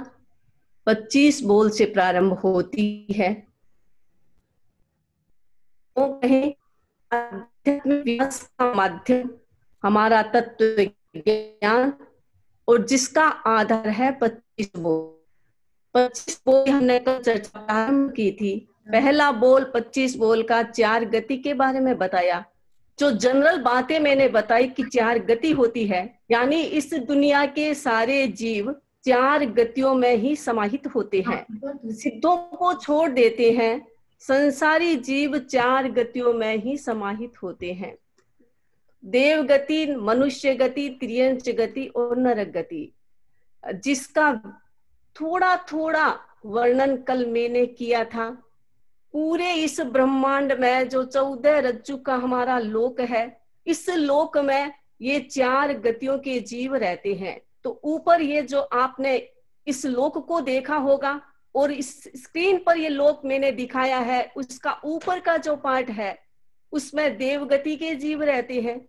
25 बोल से प्रारंभ होती है। वो कहें आध्यात्मिक विकास का माध्यम हमारा तत्व ज्ञान, और जिसका आधार है 25 बोल। 25 बोल हमने कल चर्चा प्रारंभ की थी। पहला बोल 25 बोल का 4 गति के बारे में बताया। जो जनरल बातें मैंने बताई कि 4 गति होती है, यानी इस दुनिया के सारे जीव 4 गतियों में ही समाहित होते हैं। सिद्धों को छोड़ देते हैं, संसारी जीव 4 गतियों में ही समाहित होते हैं। देव गति, मनुष्य गति, त्रियंच गति और नरक गति, जिसका थोड़ा थोड़ा वर्णन कल मैंने किया था। पूरे इस ब्रह्मांड में जो 14 रज्जु का हमारा लोक है, इस लोक में ये 4 गतियों के जीव रहते हैं। तो ऊपर ये जो आपने इस लोक को देखा होगा, और इस स्क्रीन पर ये लोक मैंने दिखाया है, उसका ऊपर का जो पार्ट है उसमें देवगति के जीव रहते हैं।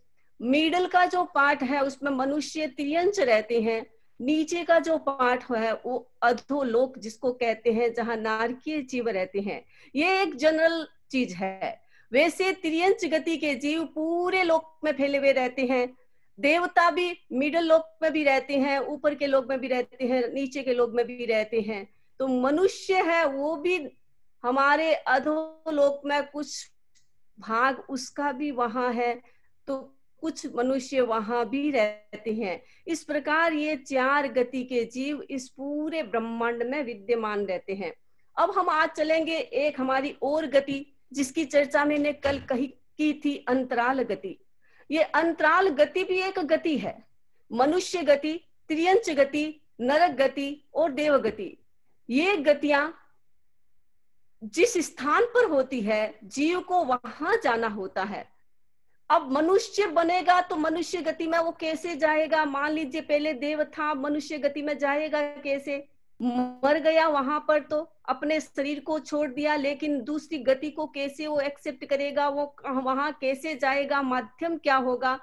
मिडल का जो पार्ट है उसमें मनुष्य त्रियंच रहते हैं। नीचे का जो पार्ट है वो अधोलोक जिसको कहते हैं, जहां नारकीय जीव रहते हैं। ये एक जनरल चीज है। वैसे त्रियंच गति के जीव पूरे लोक में फैले हुए रहते हैं। देवता भी मिडल लोक में भी रहते हैं, ऊपर के लोक में भी रहते हैं, नीचे के लोक में भी रहते हैं। तो मनुष्य है वो भी हमारे अधोलोक में कुछ भाग उसका भी वहां है। तो कुछ मनुष्य वहां भी रहते हैं। इस प्रकार ये 4 गति के जीव इस पूरे ब्रह्मांड में विद्यमान रहते हैं। अब हम आज चलेंगे एक हमारी और गति, जिसकी चर्चा मैंने कल की थी, अंतराल गति। ये अंतराल गति भी एक गति है। मनुष्य गति, त्रियंच गति, नरक गति और देव गति, ये गतियां जिस स्थान पर होती है जीव को वहां जाना होता है। अब मनुष्य बनेगा तो मनुष्य गति में वो कैसे जाएगा? मान लीजिए पहले देव था, मनुष्य गति में जाएगा कैसे? मर गया वहां पर तो अपने शरीर को छोड़ दिया, लेकिन दूसरी गति को कैसे वो एक्सेप्ट करेगा? वो वहां कैसे जाएगा? माध्यम क्या होगा?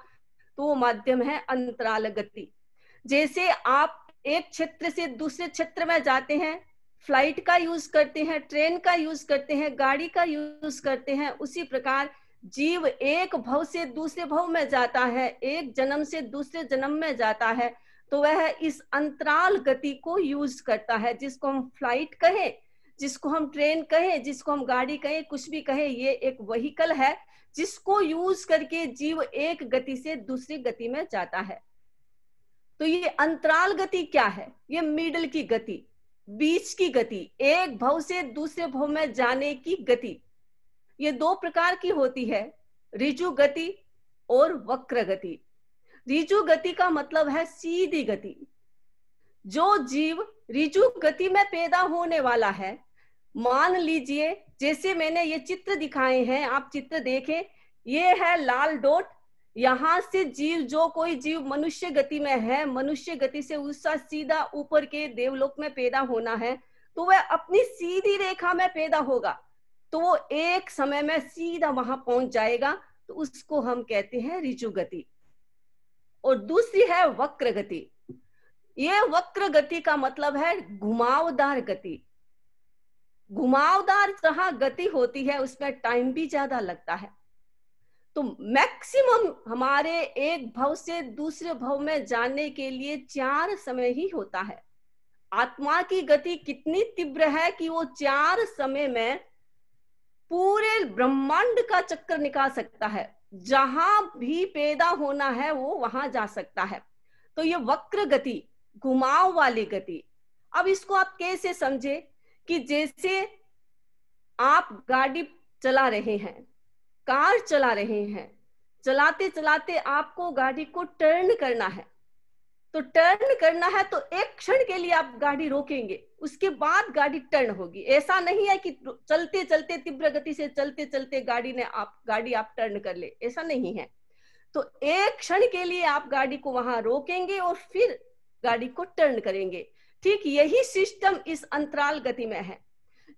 तो वो माध्यम है अंतराल गति। जैसे आप एक क्षेत्र से दूसरे क्षेत्र में जाते हैं, फ्लाइट का यूज करते हैं, ट्रेन का यूज करते हैं, गाड़ी का यूज करते हैं, उसी प्रकार जीव एक भव से दूसरे भव में जाता है, एक जन्म से दूसरे जन्म में जाता है, तो वह इस अंतराल गति को यूज करता है, जिसको हम फ्लाइट कहें, जिसको हम ट्रेन कहें, जिसको हम गाड़ी कहें, कुछ भी कहें, ये एक व्हीकल है जिसको यूज करके जीव एक गति से दूसरी गति में जाता है। तो ये अंतराल गति क्या है? ये मिडल की गति, बीच की गति, एक भव से दूसरे भव में जाने की गति। ये 2 प्रकार की होती है, ऋजु गति और वक्र गति। ऋजु गति का मतलब है सीधी गति। जो जीव ऋजु गति में पैदा होने वाला है, मान लीजिए जैसे मैंने ये चित्र दिखाए हैं, आप चित्र देखें, ये है लाल डॉट, यहां से जीव, जो कोई जीव मनुष्य गति में है, मनुष्य गति से उसका सीधा ऊपर के देवलोक में पैदा होना है, तो वह अपनी सीधी रेखा में पैदा होगा, तो वो एक समय में सीधा वहां पहुंच जाएगा, तो उसको हम कहते हैं ऋजु गति। और दूसरी है वक्र गति। ये वक्र गति का मतलब है घुमावदार गति। घुमावदार जहां गति होती है उसमें टाइम भी ज्यादा लगता है। तो मैक्सिमम हमारे एक भव से दूसरे भव में जाने के लिए 4 समय ही होता है। आत्मा की गति कितनी तीव्र है कि वो 4 समय में पूरे ब्रह्मांड का चक्कर निकाल सकता है, जहां भी पैदा होना है वो वहां जा सकता है। तो ये वक्र गति, घुमाव वाली गति। अब इसको आप कैसे समझे कि जैसे आप गाड़ी चला रहे हैं, कार चला रहे हैं, चलाते चलाते आपको गाड़ी को टर्न करना है, तो टर्न करना है तो एक क्षण के लिए आप गाड़ी रोकेंगे, उसके बाद गाड़ी टर्न होगी। ऐसा नहीं है कि चलते चलते तीव्र गति से चलते चलते गाड़ी आप टर्न कर ले, ऐसा नहीं है। तो एक क्षण के लिए आप गाड़ी को वहां रोकेंगे और फिर गाड़ी को टर्न करेंगे। ठीक यही सिस्टम इस अंतराल गति में है।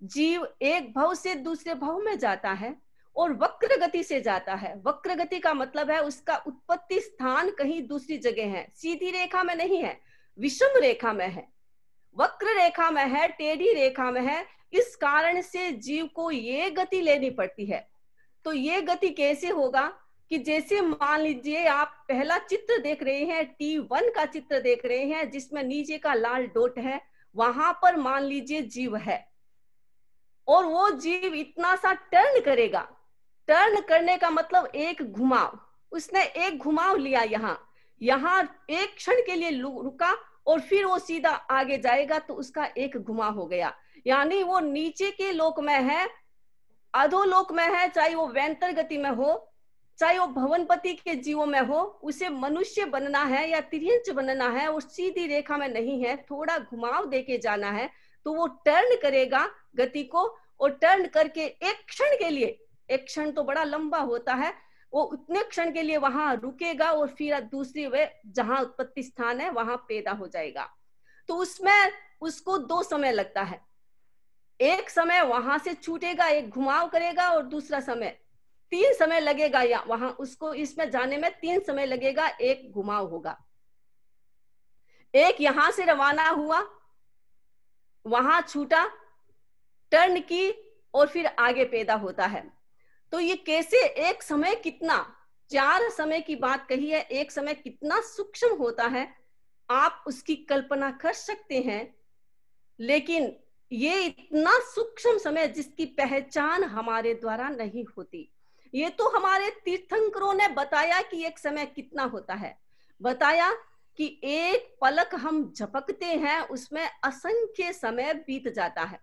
जीव एक भव से दूसरे भव में जाता है और वक्र गति से जाता है। वक्र गति का मतलब है उसका उत्पत्ति स्थान कहीं दूसरी जगह है, सीधी रेखा में नहीं है, विषम रेखा में है, वक्र रेखा में है, टेढ़ी रेखा में है। इस कारण से जीव को ये गति लेनी पड़ती है। तो ये गति कैसे होगा कि जैसे मान लीजिए आप पहला चित्र देख रहे हैं, T1 का चित्र देख रहे हैं, जिसमें नीचे का लाल डॉट है, वहां पर मान लीजिए जीव है और वो जीव इतना सा टर्न करेगा। टर्न करने का मतलब एक घुमाव, उसने एक घुमाव लिया, यहाँ एक क्षण के लिए रुका और फिर वो सीधा आगे जाएगा, तो उसका एक घुमाव हो गया। यानी वो नीचे के लोक में है, अधोलोक में है, चाहे वो वैंतर गति में हो, चाहे वो भवनपति के जीवों में हो, उसे मनुष्य बनना है या तिर्यंच बनना है, वो सीधी रेखा में नहीं है, थोड़ा घुमाव देके जाना है, तो वो टर्न करेगा गति को, और टर्न करके एक क्षण के लिए, एक क्षण तो बड़ा लंबा होता है, वो उतने क्षण के लिए वहां रुकेगा और फिर दूसरी वे जहां उत्पत्ति स्थान है वहां पैदा हो जाएगा। तो उसमें उसको 2 समय लगता है। एक समय वहां से छूटेगा, एक घुमाव करेगा, और दूसरा समय 3 समय लगेगा, या वहां उसको इसमें जाने में 3 समय लगेगा, एक घुमाव होगा। एक यहां से रवाना हुआ, वहां छूटा, टर्न की और फिर आगे पैदा होता है। तो ये कैसे एक समय कितना, 4 समय की बात कही है, एक समय कितना सूक्ष्म होता है आप उसकी कल्पना कर सकते हैं। लेकिन ये इतना सूक्ष्म समय जिसकी पहचान हमारे द्वारा नहीं होती। ये तो हमारे तीर्थंकरों ने बताया कि एक समय कितना होता है, बताया कि एक पलक हम झपकते हैं उसमें असंख्य समय बीत जाता है।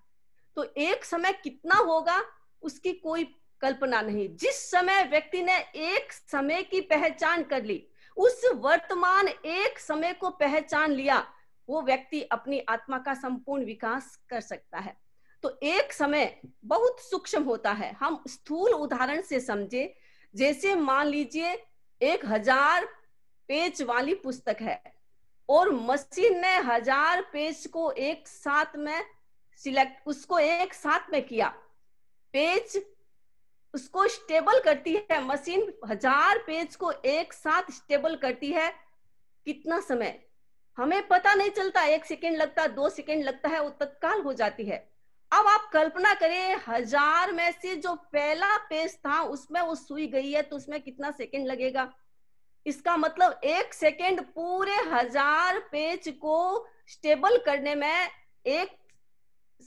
तो एक समय कितना होगा उसकी कोई कल्पना नहीं। जिस समय व्यक्ति ने एक समय की पहचान कर ली, उस वर्तमान एक समय को पहचान लिया, वो व्यक्ति अपनी आत्मा का संपूर्ण विकास कर सकता है। तो एक समय बहुत सूक्ष्म होता है। हम स्थूल उदाहरण से समझे, जैसे मान लीजिए 1000 पेज वाली पुस्तक है और मशीन ने 1000 पेज को एक साथ में उसको एक साथ में किया, पेज उसको स्टेबल करती है, मशीन 1000 पेज को एक साथ स्टेबल करती है। कितना समय हमें पता नहीं चलता, 1 सेकेंड लगता, 2 सेकेंड लगता है, वो तत्काल हो जाती है। अब आप कल्पना करें 1000 में से जो पहला पेज था उसमें वो सुई गई है, तो उसमें कितना सेकेंड लगेगा। इसका मतलब 1 सेकेंड पूरे 1000 पेज को स्टेबल करने में एक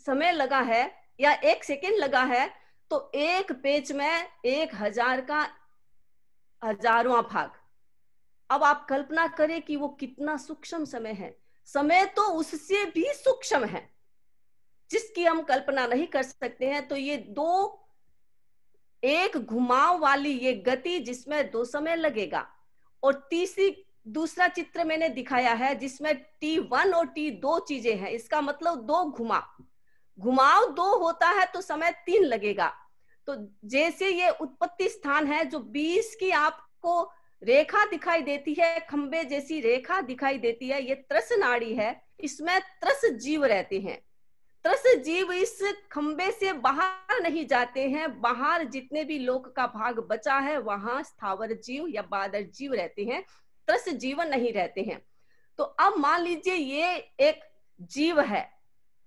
समय लगा है या 1 सेकेंड लगा है। तो एक पेज में 1000 का 1000वां भाग। अब आप कल्पना करें कि वो कितना सूक्ष्म समय है। समय तो उससे भी सूक्ष्म है जिसकी हम कल्पना नहीं कर सकते हैं। तो ये एक घुमाव वाली ये गति जिसमें 2 समय लगेगा, और दूसरा चित्र मैंने दिखाया है जिसमें T1 और T2 चीजें हैं। इसका मतलब 2 घुमाव 2 होता है तो समय 3 लगेगा। तो जैसे ये उत्पत्ति स्थान है, जो 20 की आपको रेखा दिखाई देती है, खंबे जैसी रेखा दिखाई देती है, ये त्रस नाड़ी है। इसमें त्रस जीव रहते हैं। त्रस जीव इस खंबे से बाहर नहीं जाते हैं। बाहर जितने भी लोक का भाग बचा है वहां स्थावर जीव या बादर जीव रहते हैं, त्रस जीव नहीं रहते हैं। तो अब मान लीजिए ये एक जीव है,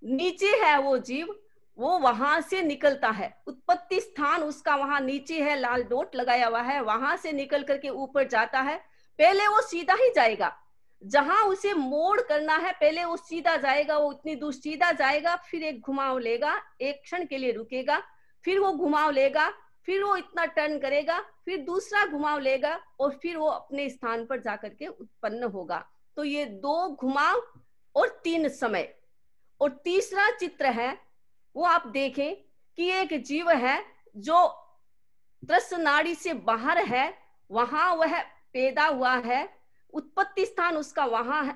नीचे है वो जीव, वो वहां से निकलता है, उत्पत्ति स्थान उसका वहां नीचे है, लाल डॉट लगाया हुआ है, वहां से निकल करके ऊपर जाता है। पहले वो सीधा ही जाएगा, जहां उसे मोड़ करना है पहले वो सीधा जाएगा, वो उतनी दूर सीधा जाएगा, फिर एक घुमाव लेगा, एक क्षण के लिए रुकेगा, फिर वो घुमाव लेगा, फिर वो इतना टर्न करेगा, फिर दूसरा घुमाव लेगा और फिर वो अपने स्थान पर जाकर के उत्पन्न होगा। तो ये 2 घुमाव और 3 समय। और तीसरा चित्र है वो आप देखें कि एक जीव है जो त्रस नाड़ी से बाहर है, वहां वह पैदा हुआ है, उत्पत्ति स्थान उसका वहां है,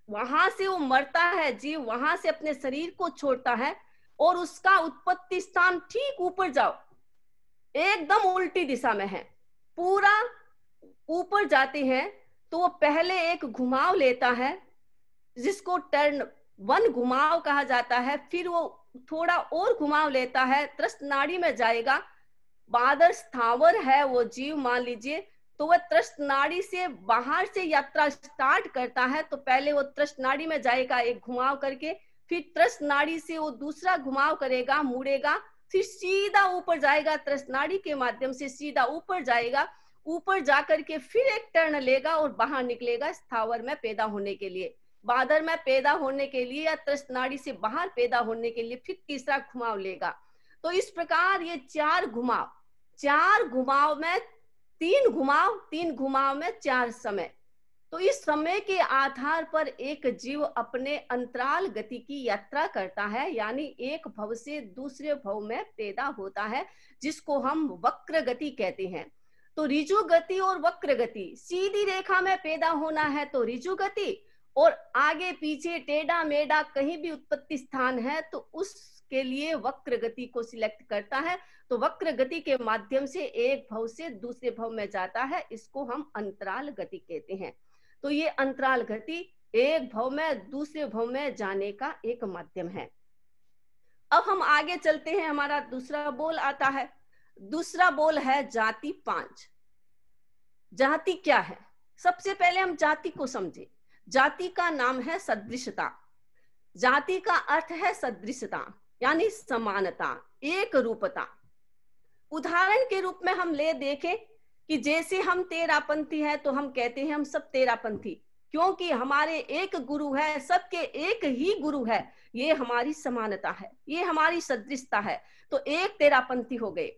वहां से वो मरता है जीव, वहां से अपने शरीर को छोड़ता है और उसका उत्पत्ति स्थान ठीक ऊपर जाओ एकदम उल्टी दिशा में है, पूरा ऊपर जाते हैं तो वो पहले एक घुमाव लेता है जिसको टर्न 1 घुमाव कहा जाता है, फिर वो थोड़ा और घुमाव लेता है, त्रस नाड़ी में जाएगा। बादर स्थावर है वो जीव मान लीजिए, तो वह त्रस नाड़ी से बाहर से यात्रा स्टार्ट करता है। तो पहले वो त्रस नाड़ी में जाएगा एक घुमाव करके, फिर त्रस नाड़ी से वो दूसरा घुमाव करेगा, मुड़ेगा, फिर सीधा ऊपर जाएगा, त्रस नाड़ी के माध्यम से सीधा ऊपर जाएगा, ऊपर जाकर के फिर एक टर्न लेगा और बाहर निकलेगा स्थावर में पैदा होने के लिए, बादर में पैदा होने के लिए या त्रस नाड़ी से बाहर पैदा होने के लिए फिर तीसरा घुमाव लेगा। तो इस प्रकार ये 4 घुमाव में 3 घुमाव में 4 समय। तो इस समय के आधार पर एक जीव अपने अंतराल गति की यात्रा करता है, यानी एक भव से दूसरे भव में पैदा होता है, जिसको हम वक्र गति कहते हैं। तो ऋजु गति और वक्र गति, सीधी रेखा में पैदा होना है तो ऋजु गति, और आगे पीछे टेढ़ा मेढ़ा कहीं भी उत्पत्ति स्थान है तो उसके लिए वक्र गति को सिलेक्ट करता है। तो वक्र गति के माध्यम से एक भव से दूसरे भव में जाता है, इसको हम अंतराल गति कहते हैं। तो ये अंतराल गति एक भव में दूसरे भव में जाने का एक माध्यम है। अब हम आगे चलते हैं, हमारा दूसरा बोल आता है। दूसरा बोल है जाति 5। जाति क्या है? सबसे पहले हम जाति को समझे। जाति का नाम है सदृशता। जाति का अर्थ है सदृशता, यानी समानता, एक रूपता। उदाहरण के रूप में हम ले देखें कि जैसे हम तेरापंथी हैं तो हम कहते हैं हम सब तेरापंथी, क्योंकि हमारे एक गुरु है, सबके एक ही गुरु है। ये हमारी समानता है, ये हमारी सदृशता है। तो एक तेरापंथी हो गए।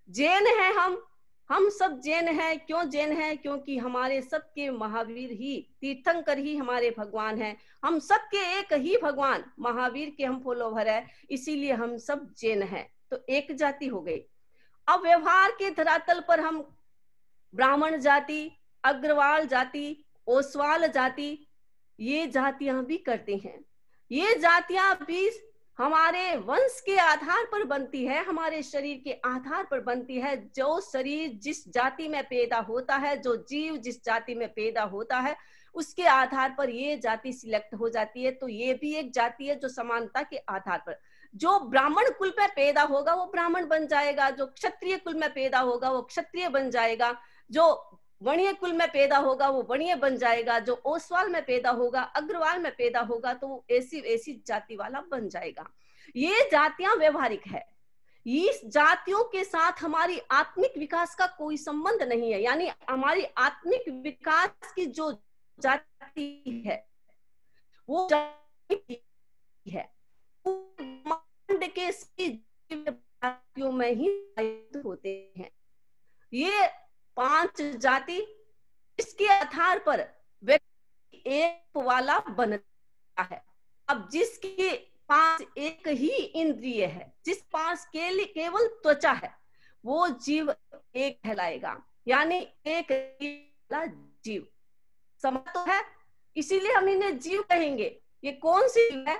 जैन है हम हम सब जैन हैं। क्यों जैन हैं? क्योंकि हमारे सबके महावीर ही, तीर्थंकर ही हमारे भगवान हैं। हम सबके एक ही भगवान महावीर के हम फॉलोवर हैं, इसीलिए हम सब जैन हैं। तो एक जाति हो गई। अब व्यवहार के धरातल पर हम ब्राह्मण जाति, अग्रवाल जाति, ओसवाल जाति, ये जातियां भी करते हैं। ये जातियां भी हमारे वंश के आधार पर बनती है, हमारे शरीर के आधार पर बनती है। जो शरीर जिस जाति में पैदा होता है, जो जीव जिस जाति में पैदा होता है, उसके आधार पर ये जाति सिलेक्ट हो जाती है। तो ये भी एक जाति है जो समानता के आधार पर, जो ब्राह्मण कुल में पैदा होगा वो ब्राह्मण बन जाएगा, जो क्षत्रिय कुल में पैदा होगा वो क्षत्रिय बन जाएगा, जो वणीय कुल में पैदा होगा वो वणीय बन जाएगा, जो ओसवाल में पैदा होगा, अग्रवाल में पैदा होगा तो वो ऐसी जाति वाला बन जाएगा। ये जातियां व्यवहारिक है। इस जातियों के साथ हमारी आत्मिक विकास का कोई संबंध नहीं है। यानी हमारी आत्मिक विकास की जो जाति है वो जाति है, के जातियों में ही होते हैं। ये 5 जाति, इसके आधार पर व्यक्ति एक वाला बनता है। अब जिसके पास एक ही इंद्रिय है, जिस पास केवल त्वचा है, वो जीव एक कहलाएगा। यानी एक जीव समा तो है, इसीलिए हम इन्हें जीव कहेंगे। ये कौन सी जीव है?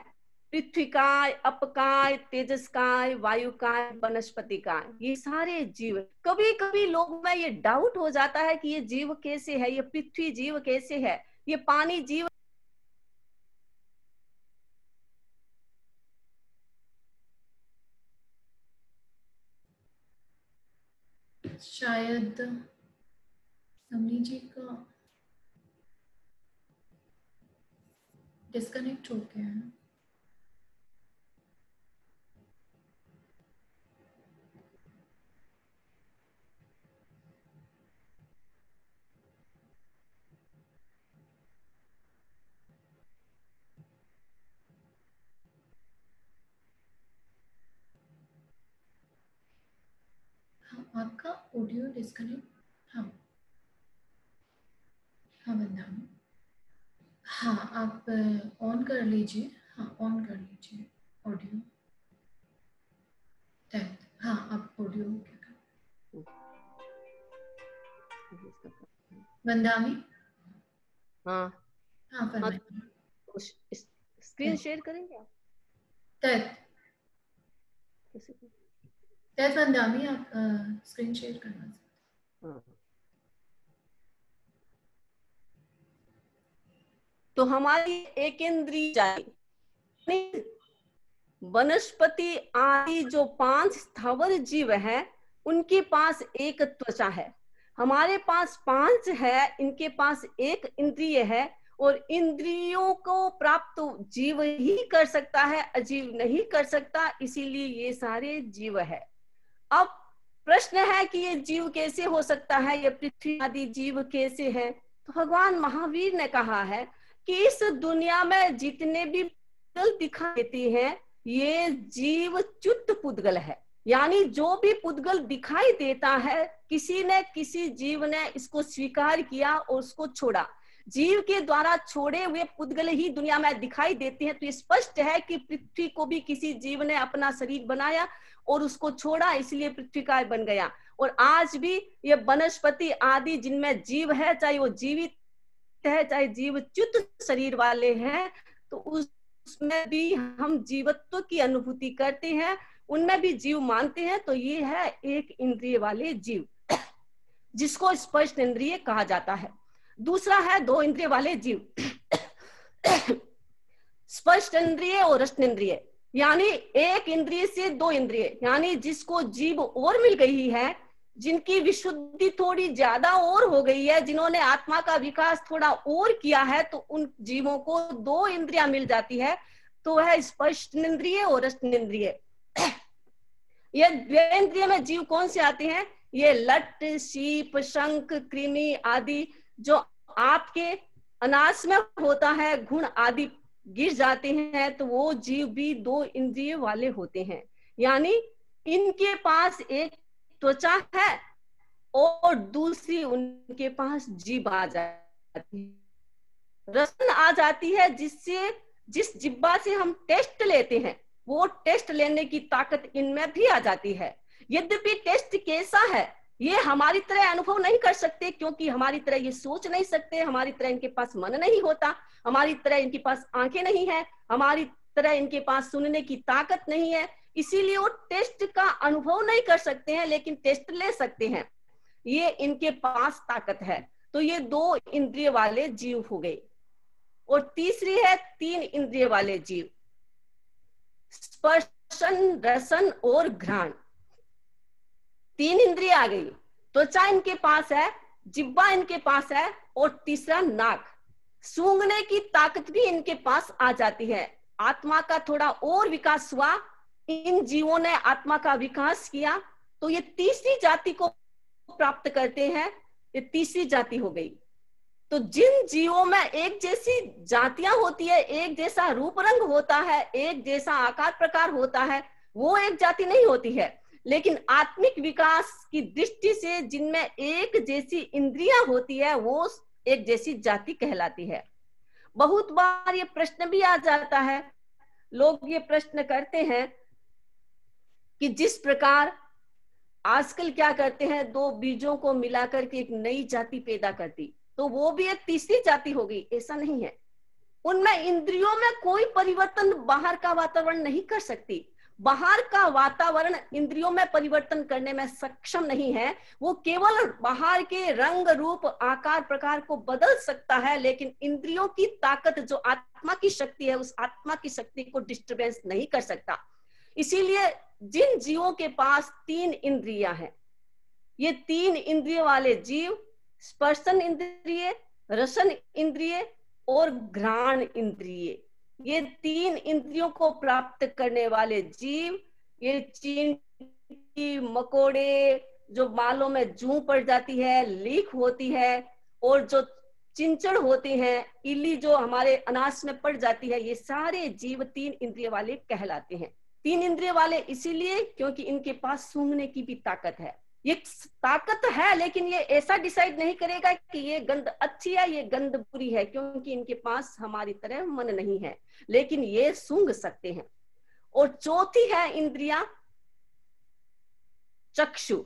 पृथ्वीकाय, अपकाय, तेजसकाय, वायुकाय, वनस्पतिकाय, ये सारे जीव। कभी कभी लोग में ये डाउट हो जाता है कि ये जीव कैसे है, ये पृथ्वी जीव कैसे है, ये पानी जीव। शायद समनी जी का डिस्कनेक्ट हो गया है। आपका ऑडियो डिस्कनेक्ट। हाँ हाँ वंदना, हाँ आप ऑन कर लीजिए। हाँ ऑन कर लीजिए ऑडियो। हाँ आप ऑडियो क्या कर वंदामी? हाँ हाँ फरमाइए। स्क्रीन शेयर करेंगे आप? तैत वंदामी आप स्क्रीन शेयर करना सकते। हाँ। तो हमारी एकेंद्रीय जाति, वनस्पति आदि जो 5 स्थावर जीव है, उनके पास एक त्वचा है। हमारे पास 5 है, इनके पास एक इंद्रिय है, और इंद्रियों को प्राप्त जीव ही कर सकता है, अजीव नहीं कर सकता, इसीलिए ये सारे जीव है। अब प्रश्न है कि ये जीव कैसे हो सकता है, ये पृथ्वी आदि जीव कैसे है? तो भगवान महावीर ने कहा है कि इस दुनिया में जितने भी पुद्गल दिखाई देते हैं, ये जीव च्युत पुद्गल है। यानी जो भी पुद्गल दिखाई देता है, किसी ने किसी जीव ने इसको स्वीकार किया और उसको छोड़ा। जीव के द्वारा छोड़े हुए पुद्गल ही दुनिया में दिखाई देते हैं। तो ये स्पष्ट है कि पृथ्वी को भी किसी जीव ने अपना शरीर बनाया और उसको छोड़ा, इसलिए पृथ्वी का बन गया। और आज भी ये वनस्पति आदि जिनमें जीव है, चाहे वो जीवित है चाहे जीव च्युत शरीर वाले हैं, तो उसमें भी हम जीवत्व की अनुभूति करते हैं, उनमें भी जीव मानते हैं। तो ये है एक इंद्रिय वाले जीव, जिसको स्पष्ट इंद्रिय कहा जाता है। दूसरा है 2 इंद्रिय वाले जीव, स्पष्ट इंद्रिय और रसन इंद्रिय। यानी एक इंद्रिय से 2 इंद्रिय, यानी जिसको जीव और मिल गई है, जिनकी विशुद्धि थोड़ी ज्यादा और हो गई है, जिन्होंने आत्मा का विकास थोड़ा और किया है, तो उन जीवों को 2 इंद्रियां मिल जाती है। तो है स्पष्ट इंद्रिय और रसन इंद्रिय। ये 2 इंद्रिय में जीव कौन से आते हैं? ये लट, शीप, शंख, कृमि आदि जो आपके अनाज में होता है, घुण आदि गिर जाते हैं, तो वो जीव भी 2 इंद्रिय वाले होते हैं। यानी इनके पास एक त्वचा है और दूसरी उनके पास जीभ आ जाती है, रसन आ जाती है, जिससे जिस जिब्बा से हम टेस्ट लेते हैं वो टेस्ट लेने की ताकत इनमें भी आ जाती है। यद्यपि टेस्ट कैसा है ये हमारी तरह अनुभव नहीं कर सकते, क्योंकि हमारी तरह ये सोच नहीं सकते, हमारी तरह इनके पास मन नहीं होता, हमारी तरह इनके पास आंखें नहीं है, हमारी तरह इनके पास सुनने की ताकत नहीं है, इसीलिए वो टेस्ट का अनुभव नहीं कर सकते हैं, लेकिन टेस्ट ले सकते हैं। ये इनके पास ताकत है। तो ये 2 इंद्रिय वाले जीव हो गए। और तीसरी है 3 इंद्रिय वाले जीव, स्पर्शन, रसन और घ्राण। 3 इंद्रिय आ गई। त्वचा इनके पास है, जिब्बा इनके पास है, और तीसरा नाक। सूंघने की ताकत भी इनके पास आ जाती है। आत्मा का थोड़ा और विकास हुआ, इन जीवों ने आत्मा का विकास किया, तो ये तीसरी जाति को प्राप्त करते हैं। ये तीसरी जाति हो गई। तो जिन जीवों में एक जैसी जातियां होती है, एक जैसा रूप रंग होता है, एक जैसा आकार प्रकार होता है, वो एक जाति नहीं होती है। लेकिन आत्मिक विकास की दृष्टि से जिनमें एक जैसी इंद्रियां होती है वो एक जैसी जाति कहलाती है। बहुत बार ये प्रश्न भी आ जाता है, लोग ये प्रश्न करते हैं कि जिस प्रकार आजकल क्या करते हैं, 2 बीजों को मिलाकर के एक नई जाति पैदा करती, तो वो भी एक तीसरी जाति हो गई। ऐसा नहीं है। उनमें इंद्रियों में कोई परिवर्तन बाहर का वातावरण नहीं कर सकती। बाहर का वातावरण इंद्रियों में परिवर्तन करने में सक्षम नहीं है। वो केवल बाहर के रंग रूप आकार प्रकार को बदल सकता है, लेकिन इंद्रियों की ताकत जो आत्मा की शक्ति है, उस आत्मा की शक्ति को डिस्टर्बेंस नहीं कर सकता। इसीलिए जिन जीवों के पास 3 इंद्रियां हैं, ये 3 इंद्रिय वाले जीव, स्पर्शन इंद्रिय, रसन इंद्रिय और घ्राण इंद्रिय, ये 3 इंद्रियों को प्राप्त करने वाले जीव, ये चींटी, मकोड़े, जो बालों में जूं पड़ जाती है, लीक होती है, और जो चिंचड़ होती हैं, इल्ली जो हमारे अनाज में पड़ जाती है, ये सारे जीव 3 इंद्रिय वाले कहलाते हैं। 3 इंद्रिय वाले इसीलिए क्योंकि इनके पास सूंघने की भी ताकत है। ये ताकत है, लेकिन ये ऐसा डिसाइड नहीं करेगा कि ये गंध अच्छी है, ये गंध बुरी है, क्योंकि इनके पास हमारी तरह मन नहीं है, लेकिन ये सूंघ सकते हैं। और चौथी है इंद्रिया चक्षु।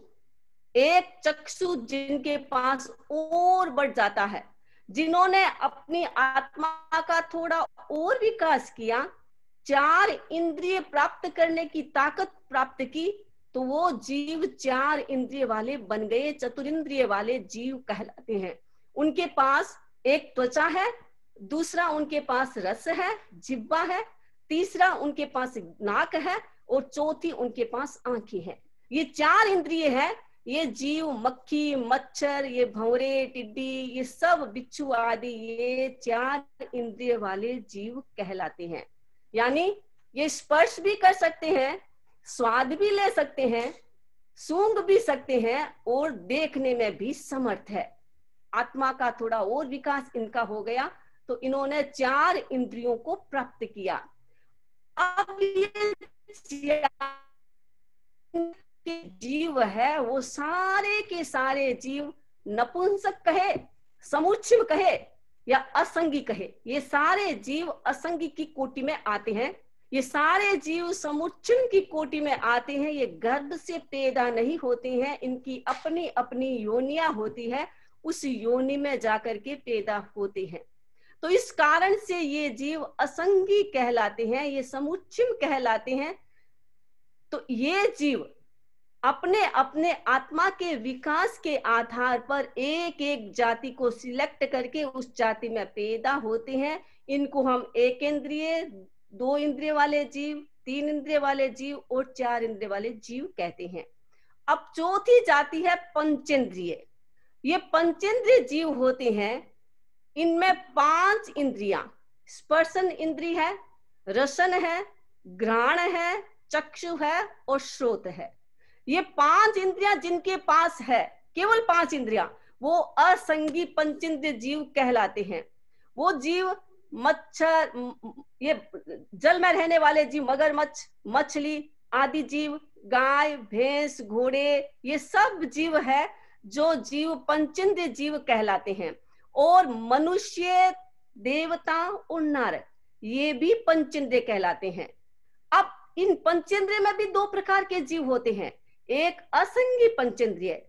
एक चक्षु जिनके पास और बढ़ जाता है, जिन्होंने अपनी आत्मा का थोड़ा और विकास किया, 4 इंद्रिय प्राप्त करने की ताकत प्राप्त की, तो वो जीव 4 इंद्रिय वाले बन गए, चतुरिंद्रिय वाले जीव कहलाते हैं। उनके पास एक त्वचा है, दूसरा उनके पास रस है, जिह्वा है, तीसरा उनके पास नाक है, और चौथी उनके पास आंखें हैं। ये 4 इंद्रिय है। ये जीव मक्खी, मच्छर, ये भंवरे, टिड्डी, ये सब बिच्छू आदि, ये 4 इंद्रिय वाले जीव कहलाते हैं। यानी ये स्पर्श भी कर सकते हैं, स्वाद भी ले सकते हैं, सूंघ भी सकते हैं, और देखने में भी समर्थ है। आत्मा का थोड़ा और विकास इनका हो गया, तो इन्होंने 4 इंद्रियों को प्राप्त किया। अब ये जीव है, वो सारे के सारे जीव, नपुंसक कहे, समुच्चय कहे या असंगी कहे, ये सारे जीव असंगी की कोटि में आते हैं। ये सारे जीव समुच्चय की कोटि में आते हैं। ये गर्भ से पैदा नहीं होते हैं, इनकी अपनी अपनी योनियां होती है, उस योनि में जाकर के पैदा होते हैं। तो इस कारण से ये जीव असंगी कहलाते हैं, ये समुच्चय कहलाते हैं। तो ये जीव अपने अपने आत्मा के विकास के आधार पर एक एक जाति को सिलेक्ट करके उस जाति में पैदा होते हैं। इनको हम 1 इंद्रिय, 2 इंद्रिय वाले जीव, 3 इंद्रिय वाले जीव और 4 इंद्रिय वाले जीव कहते हैं। अब चौथी जाति है पंचेंद्रिय। ये पंचेंद्रिय जीव होते हैं। इनमें 5 इंद्रियां, स्पर्शन इंद्रिय है, रसन है, घ्राण है, चक्षु है और श्रोत है। ये 5 इंद्रियां जिनके पास है, केवल 5 इंद्रियां, वो असंगी पंचेंद्रिय जीव कहलाते हैं। वो जीव मच्छर, ये जल में रहने वाले जीव, मगरमच्छ, मछली आदि जीव, गाय, भैंस, घोड़े, ये सब जीव है जो जीव पंचेंद्रिय जीव कहलाते हैं। और मनुष्य, देवता और नारक ये भी पंचेंद्रिय कहलाते हैं। अब इन पंचेंद्रिय में भी दो प्रकार के जीव होते हैं, एक असंगी पंचेंद्रिय,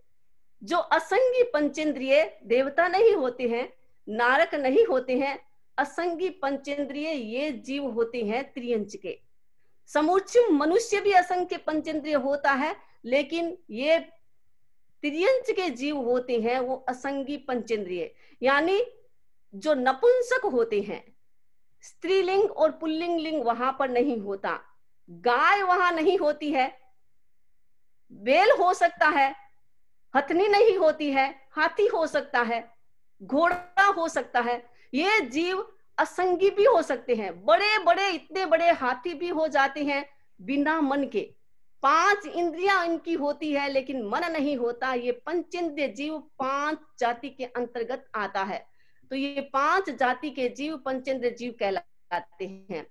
जो असंगी पंचेंद्रिय देवता नहीं होते हैं, नारक नहीं होते हैं, असंगी पंचेंद्रिय ये जीव होते हैं त्रियंच के। समुच्चय मनुष्य भी असंख्य पंचेंद्रिय होता है, लेकिन ये त्रियंच के जीव होते हैं वो असंगी पंचेंद्रिय, यानी जो नपुंसक होते हैं, स्त्रीलिंग और पुल्लिंग लिंग वहां पर नहीं होता, गाय वहां नहीं होती है, बैल हो सकता है, हथनी नहीं होती है, हाथी हो सकता है, घोड़ा हो सकता है। ये जीव असंगी भी हो सकते हैं, बड़े बड़े इतने बड़े हाथी भी हो जाते हैं बिना मन के। 5 इंद्रियां इनकी होती है लेकिन मन नहीं होता। ये पंचेंद्रिय जीव 5 जाति के अंतर्गत आता है। तो ये 5 जाति के जीव पंचेंद्रिय जीव कहलाते हैं।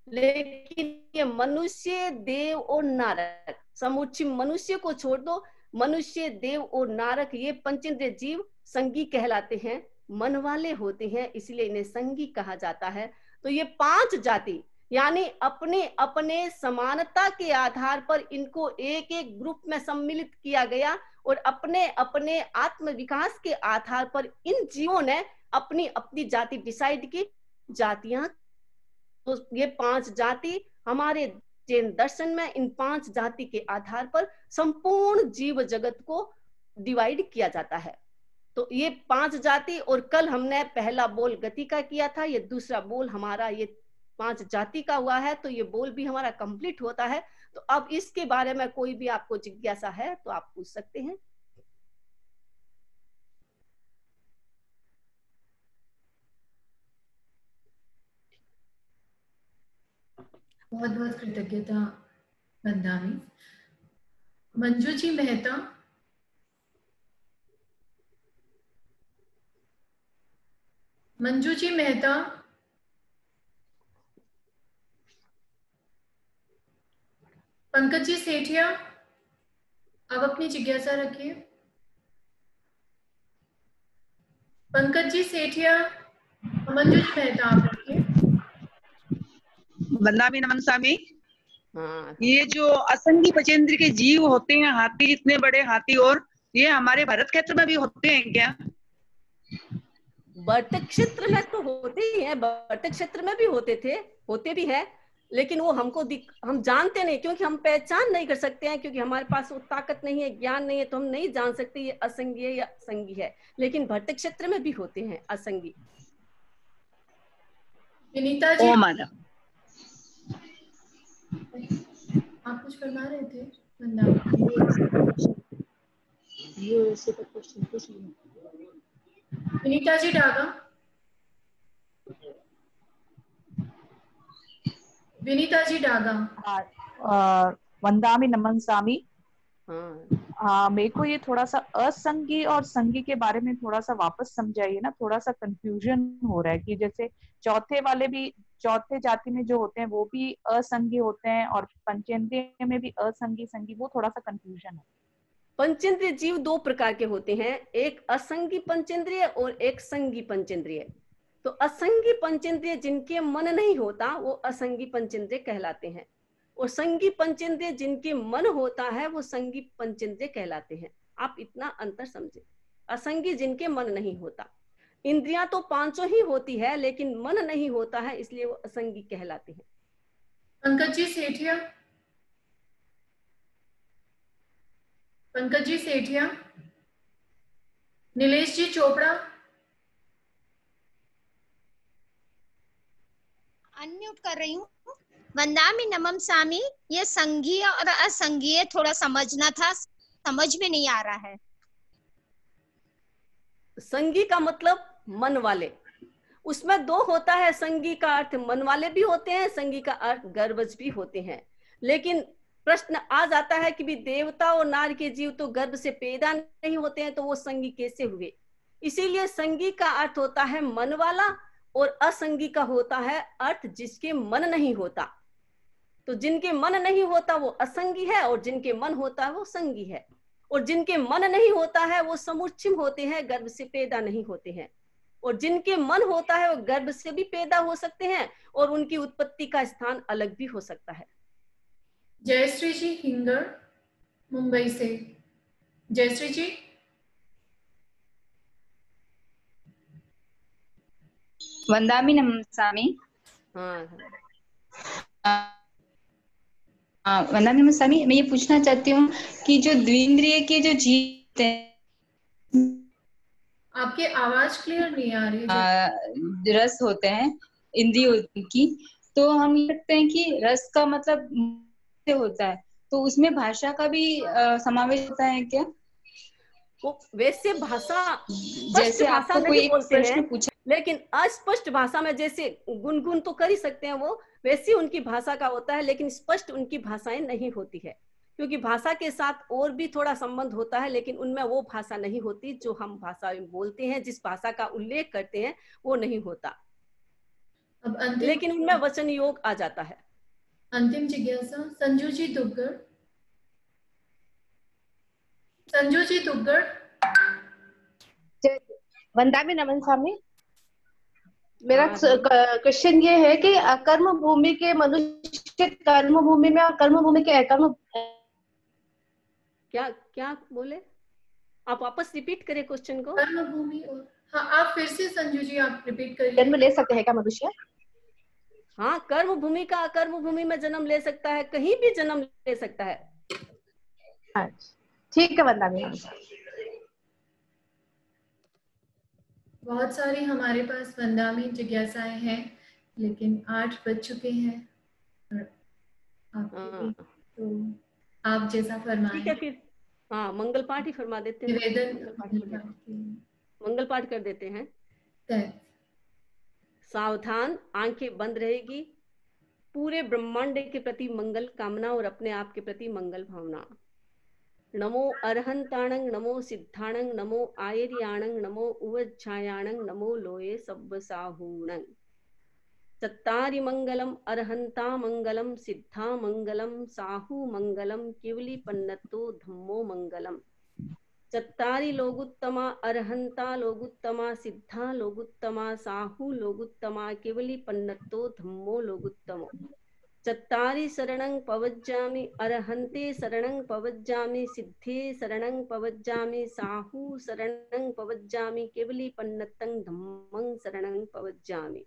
लेकिन ये मनुष्य, देव और नारक, समुच्चय मनुष्य को छोड़ दो, मनुष्य, देव और नारक ये पंचेंद्रिय जीव संगी कहलाते हैं, मन वाले होते हैं, इसलिए इन्हें संगी कहा जाता है। तो ये 5 जाति यानी अपने अपने समानता के आधार पर इनको एक एक ग्रुप में सम्मिलित किया गया और अपने अपने आत्म विकास के आधार पर इन जीवों ने अपनी अपनी जाति डिसाइड की, जातियां। तो ये 5 जाति हमारे जैन दर्शन में इन 5 जाति के आधार पर संपूर्ण जीव जगत को डिवाइड किया जाता है। तो ये 5 जाति, और कल हमने पहला बोल गति का किया था, ये दूसरा बोल हमारा ये 5 जाति का हुआ है, तो ये बोल भी हमारा कंप्लीट होता है। तो अब इसके बारे में कोई भी आपको जिज्ञासा है तो आप पूछ सकते हैं। बहुत बहुत कृतज्ञता वंदामी। मंजू जी मेहता, मंजू जी मेहता, पंकज जी सेठिया, आप अपनी जिज्ञासा रखिए। पंकज जी सेठिया, मंजू जी मेहता आप रखिए। वंदामी नमन स्वामी। हाँ। ये जो असंगी पंचेंद्र के जीव होते हैं, हाथी जितने बड़े हाथी, और ये हमारे भारत क्षेत्र में भी होते हैं क्या? भरत क्षेत्र में तो होते ही हैं, भरत क्षेत्र में भी होते थे, होते भी है, लेकिन वो हम जानते नहीं, क्योंकि हम पहचान नहीं कर सकते हैं, क्योंकि हमारे पास वो ताकत नहीं है, ज्ञान नहीं है, तो हम नहीं जान सकते ये असंगी है या संगी है। लेकिन भरत क्षेत्र में भी होते हैं असंगी। विनीता जी, ओ मैडम, आप कुछ करवा रहे थे? विनीता जी डागा, विनीता जी डागा। वंदामी नमन स्वामी। हाँ। मेरे को ये थोड़ा सा असंगी और संगी के बारे में थोड़ा सा वापस समझाइए ना, थोड़ा सा कंफ्यूजन हो रहा है कि जैसे चौथे जाति में जो होते हैं वो भी असंगी होते हैं और पंचेंद्रिय में भी असंगी संगी, वो थोड़ा सा कंफ्यूजन है। पंचेंद्रिय जीव 2 प्रकार के होते हैं, एक असंगी पंचेंद्रिय और एक संगी पंचेंद्रिय। तो असंगी पंचेंद्रिय जिनके मन नहीं होता वो असंगी पंचेंद्रिय कहलाते हैं, और संगी पंचेंद्रिय जिनके मन होता है वो संगी पंचेंद्रिय कहलाते हैं। आप इतना अंतर समझे। असंगी जिनके मन नहीं होता, इंद्रियां तो 5 ही होती है लेकिन मन नहीं होता है, इसलिए वो असंगी कहलाते हैं। पंकज जी सेठिया, पंकज जी सेठिया, नीलेश जी चोपड़ा, अनम्यूट कर रही हूँ। वंदामी नमन स्वामी, ये संघीय और असंघीय थोड़ा समझना था, समझ में नहीं आ रहा है। संगी का मतलब मन वाले, उसमें 2 होता है। संगी का अर्थ मन वाले भी होते हैं, संगी का अर्थ गर्भज भी होते हैं। लेकिन प्रश्न आ जाता है कि भी देवता और नार के जीव तो गर्भ से पैदा नहीं होते हैं, तो वो संगी कैसे हुए? इसीलिए संगी का अर्थ होता है मन वाला और असंगी का होता है अर्थ जिसके मन नहीं होता। तो जिनके मन नहीं होता वो असंगी है और जिनके मन होता है वो संगी है। और जिनके मन नहीं होता है वो समुच्चम होते हैं, गर्भ से पैदा नहीं होते हैं। और जिनके मन होता है वो गर्भ से भी पैदा हो सकते हैं और उनकी उत्पत्ति का स्थान अलग भी हो सकता है। जयश्री जी हिंगर मुंबई से। जयश्री जी। वंदामी नमस्कामी। वंदामी नमस्कामी। मैं ये पूछना चाहती हूँ कि जो द्विंद्रिय के जो जीव हैं, आपके आवाज क्लियर नहीं आ रही है। रस होते हैं इंद्रियों की, तो हम ये कहते हैं कि रस का मतलब होता है, तो उसमें भाषा का भी समावेश होता है क्या? वो वैसे भाषा, जैसे आपको कोई एक प्रश्न पूछा, लेकिन अस्पष्ट भाषा में जैसे गुनगुन तो कर ही सकते हैं वो, वैसी उनकी भाषा का होता है, लेकिन स्पष्ट उनकी भाषाएं नहीं होती है, क्योंकि भाषा के साथ और भी थोड़ा संबंध होता है, लेकिन उनमें वो भाषा नहीं होती जो हम भाषा बोलते हैं, जिस भाषा का उल्लेख करते हैं वो नहीं होता। लेकिन उनमें वचन योग आ जाता है। अंतिम जिज्ञासा संजू जी दुग्गड़। संजू जी दुग्गड़। वंदामी नमन स्वामी। मेरा क्वेश्चन ये है कि अकर्म भूमि के मनुष्य कर्म भूमि में और कर्म भूमि के अकर्म, क्या बोले आप? वापस रिपीट करें क्वेश्चन को। कर्म भूमि और, हाँ आप फिर से संजू जी आप रिपीट करिए। जन्म ले सकते हैं क्या मनुष्य? हाँ, कर्म भूमि का अकर्म भूमि में जन्म ले सकता है, कहीं भी जन्म ले सकता है। अच्छा ठीक है वंदामी। बहुत सारी हमारे पास वंदामी जिज्ञासाएं हैं, लेकिन 8 बज चुके हैं और तो आप जैसा फरमाएं। ठीक है फिर, हाँ मंगल पाठ ही फरमा देते हैं। मंगल पाठ कर देते हैं। सावधान, आंखें बंद रहेगी, पूरे ब्रह्मांड के प्रति मंगल कामना और अपने आप के प्रति मंगल भावना। नमो अरहंताणं, नमो सिद्धाणं, नमो आयर्याणं, नमो उवज्झायाणं, नमो लोये सब्बसाहूणं। चत्तारि मंगलम अरहंता मंगलम, सिद्धा मंगलम, साहू मंगलम, केवली पन्नतो धम्मो मंगलम। चत्तारि लोगुत्तमा, अरहंता लोगुत्तमा, सिद्धा लोगुत्तमा, साहू लोगुत्तमा, केवली पन्नतो धम्मो लोगुत्तमो। चत्तारि शरणं पवज्जामि, अरहन्ते शरणं पवज्जामि, सिद्धे शरणं पवज्जामि, साहू शरणं पवज्जामि, केवली पन्नतं धम्मं शरणं पवज्जामि।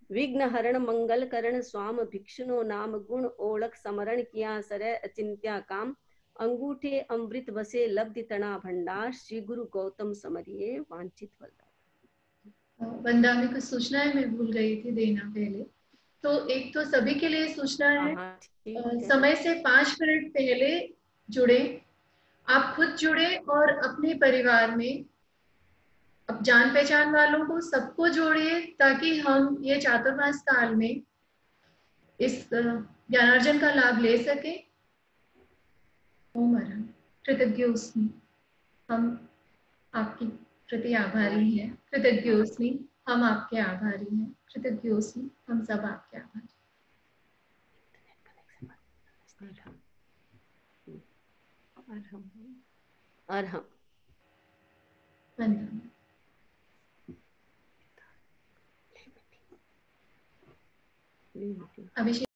विघ्न हरण मंगल करण स्वाम भिक्षुनो नाम, गुण ओळख समरण किया सरय अचिंत्या काम। अंगूठे अमृत बसे लब्धि तना भंडार, श्री गुरु गौतम समरिये वांछित वरदान। वंदामी कुछ सूचनाएं मैं भूल गई थी देना पहले, तो एक तो सभी के लिए सूचना है, समय से 5 मिनट पहले जुड़े, आप खुद जुड़े और अपने परिवार में अब जान पहचान वालों को सबको जोड़िए, ताकि हम ये चातुर्मास काल में इस ज्ञानार्जन का लाभ ले सके। ओम अरहं कृतज्ञोस्मि, हम आपकी प्रति आभारी हैं। कृतज्ञोस्मि, हम आपके आभारी हैं। कृतज्ञोस्मि, हम सब आपके आभारी। अरहम अभिषेक।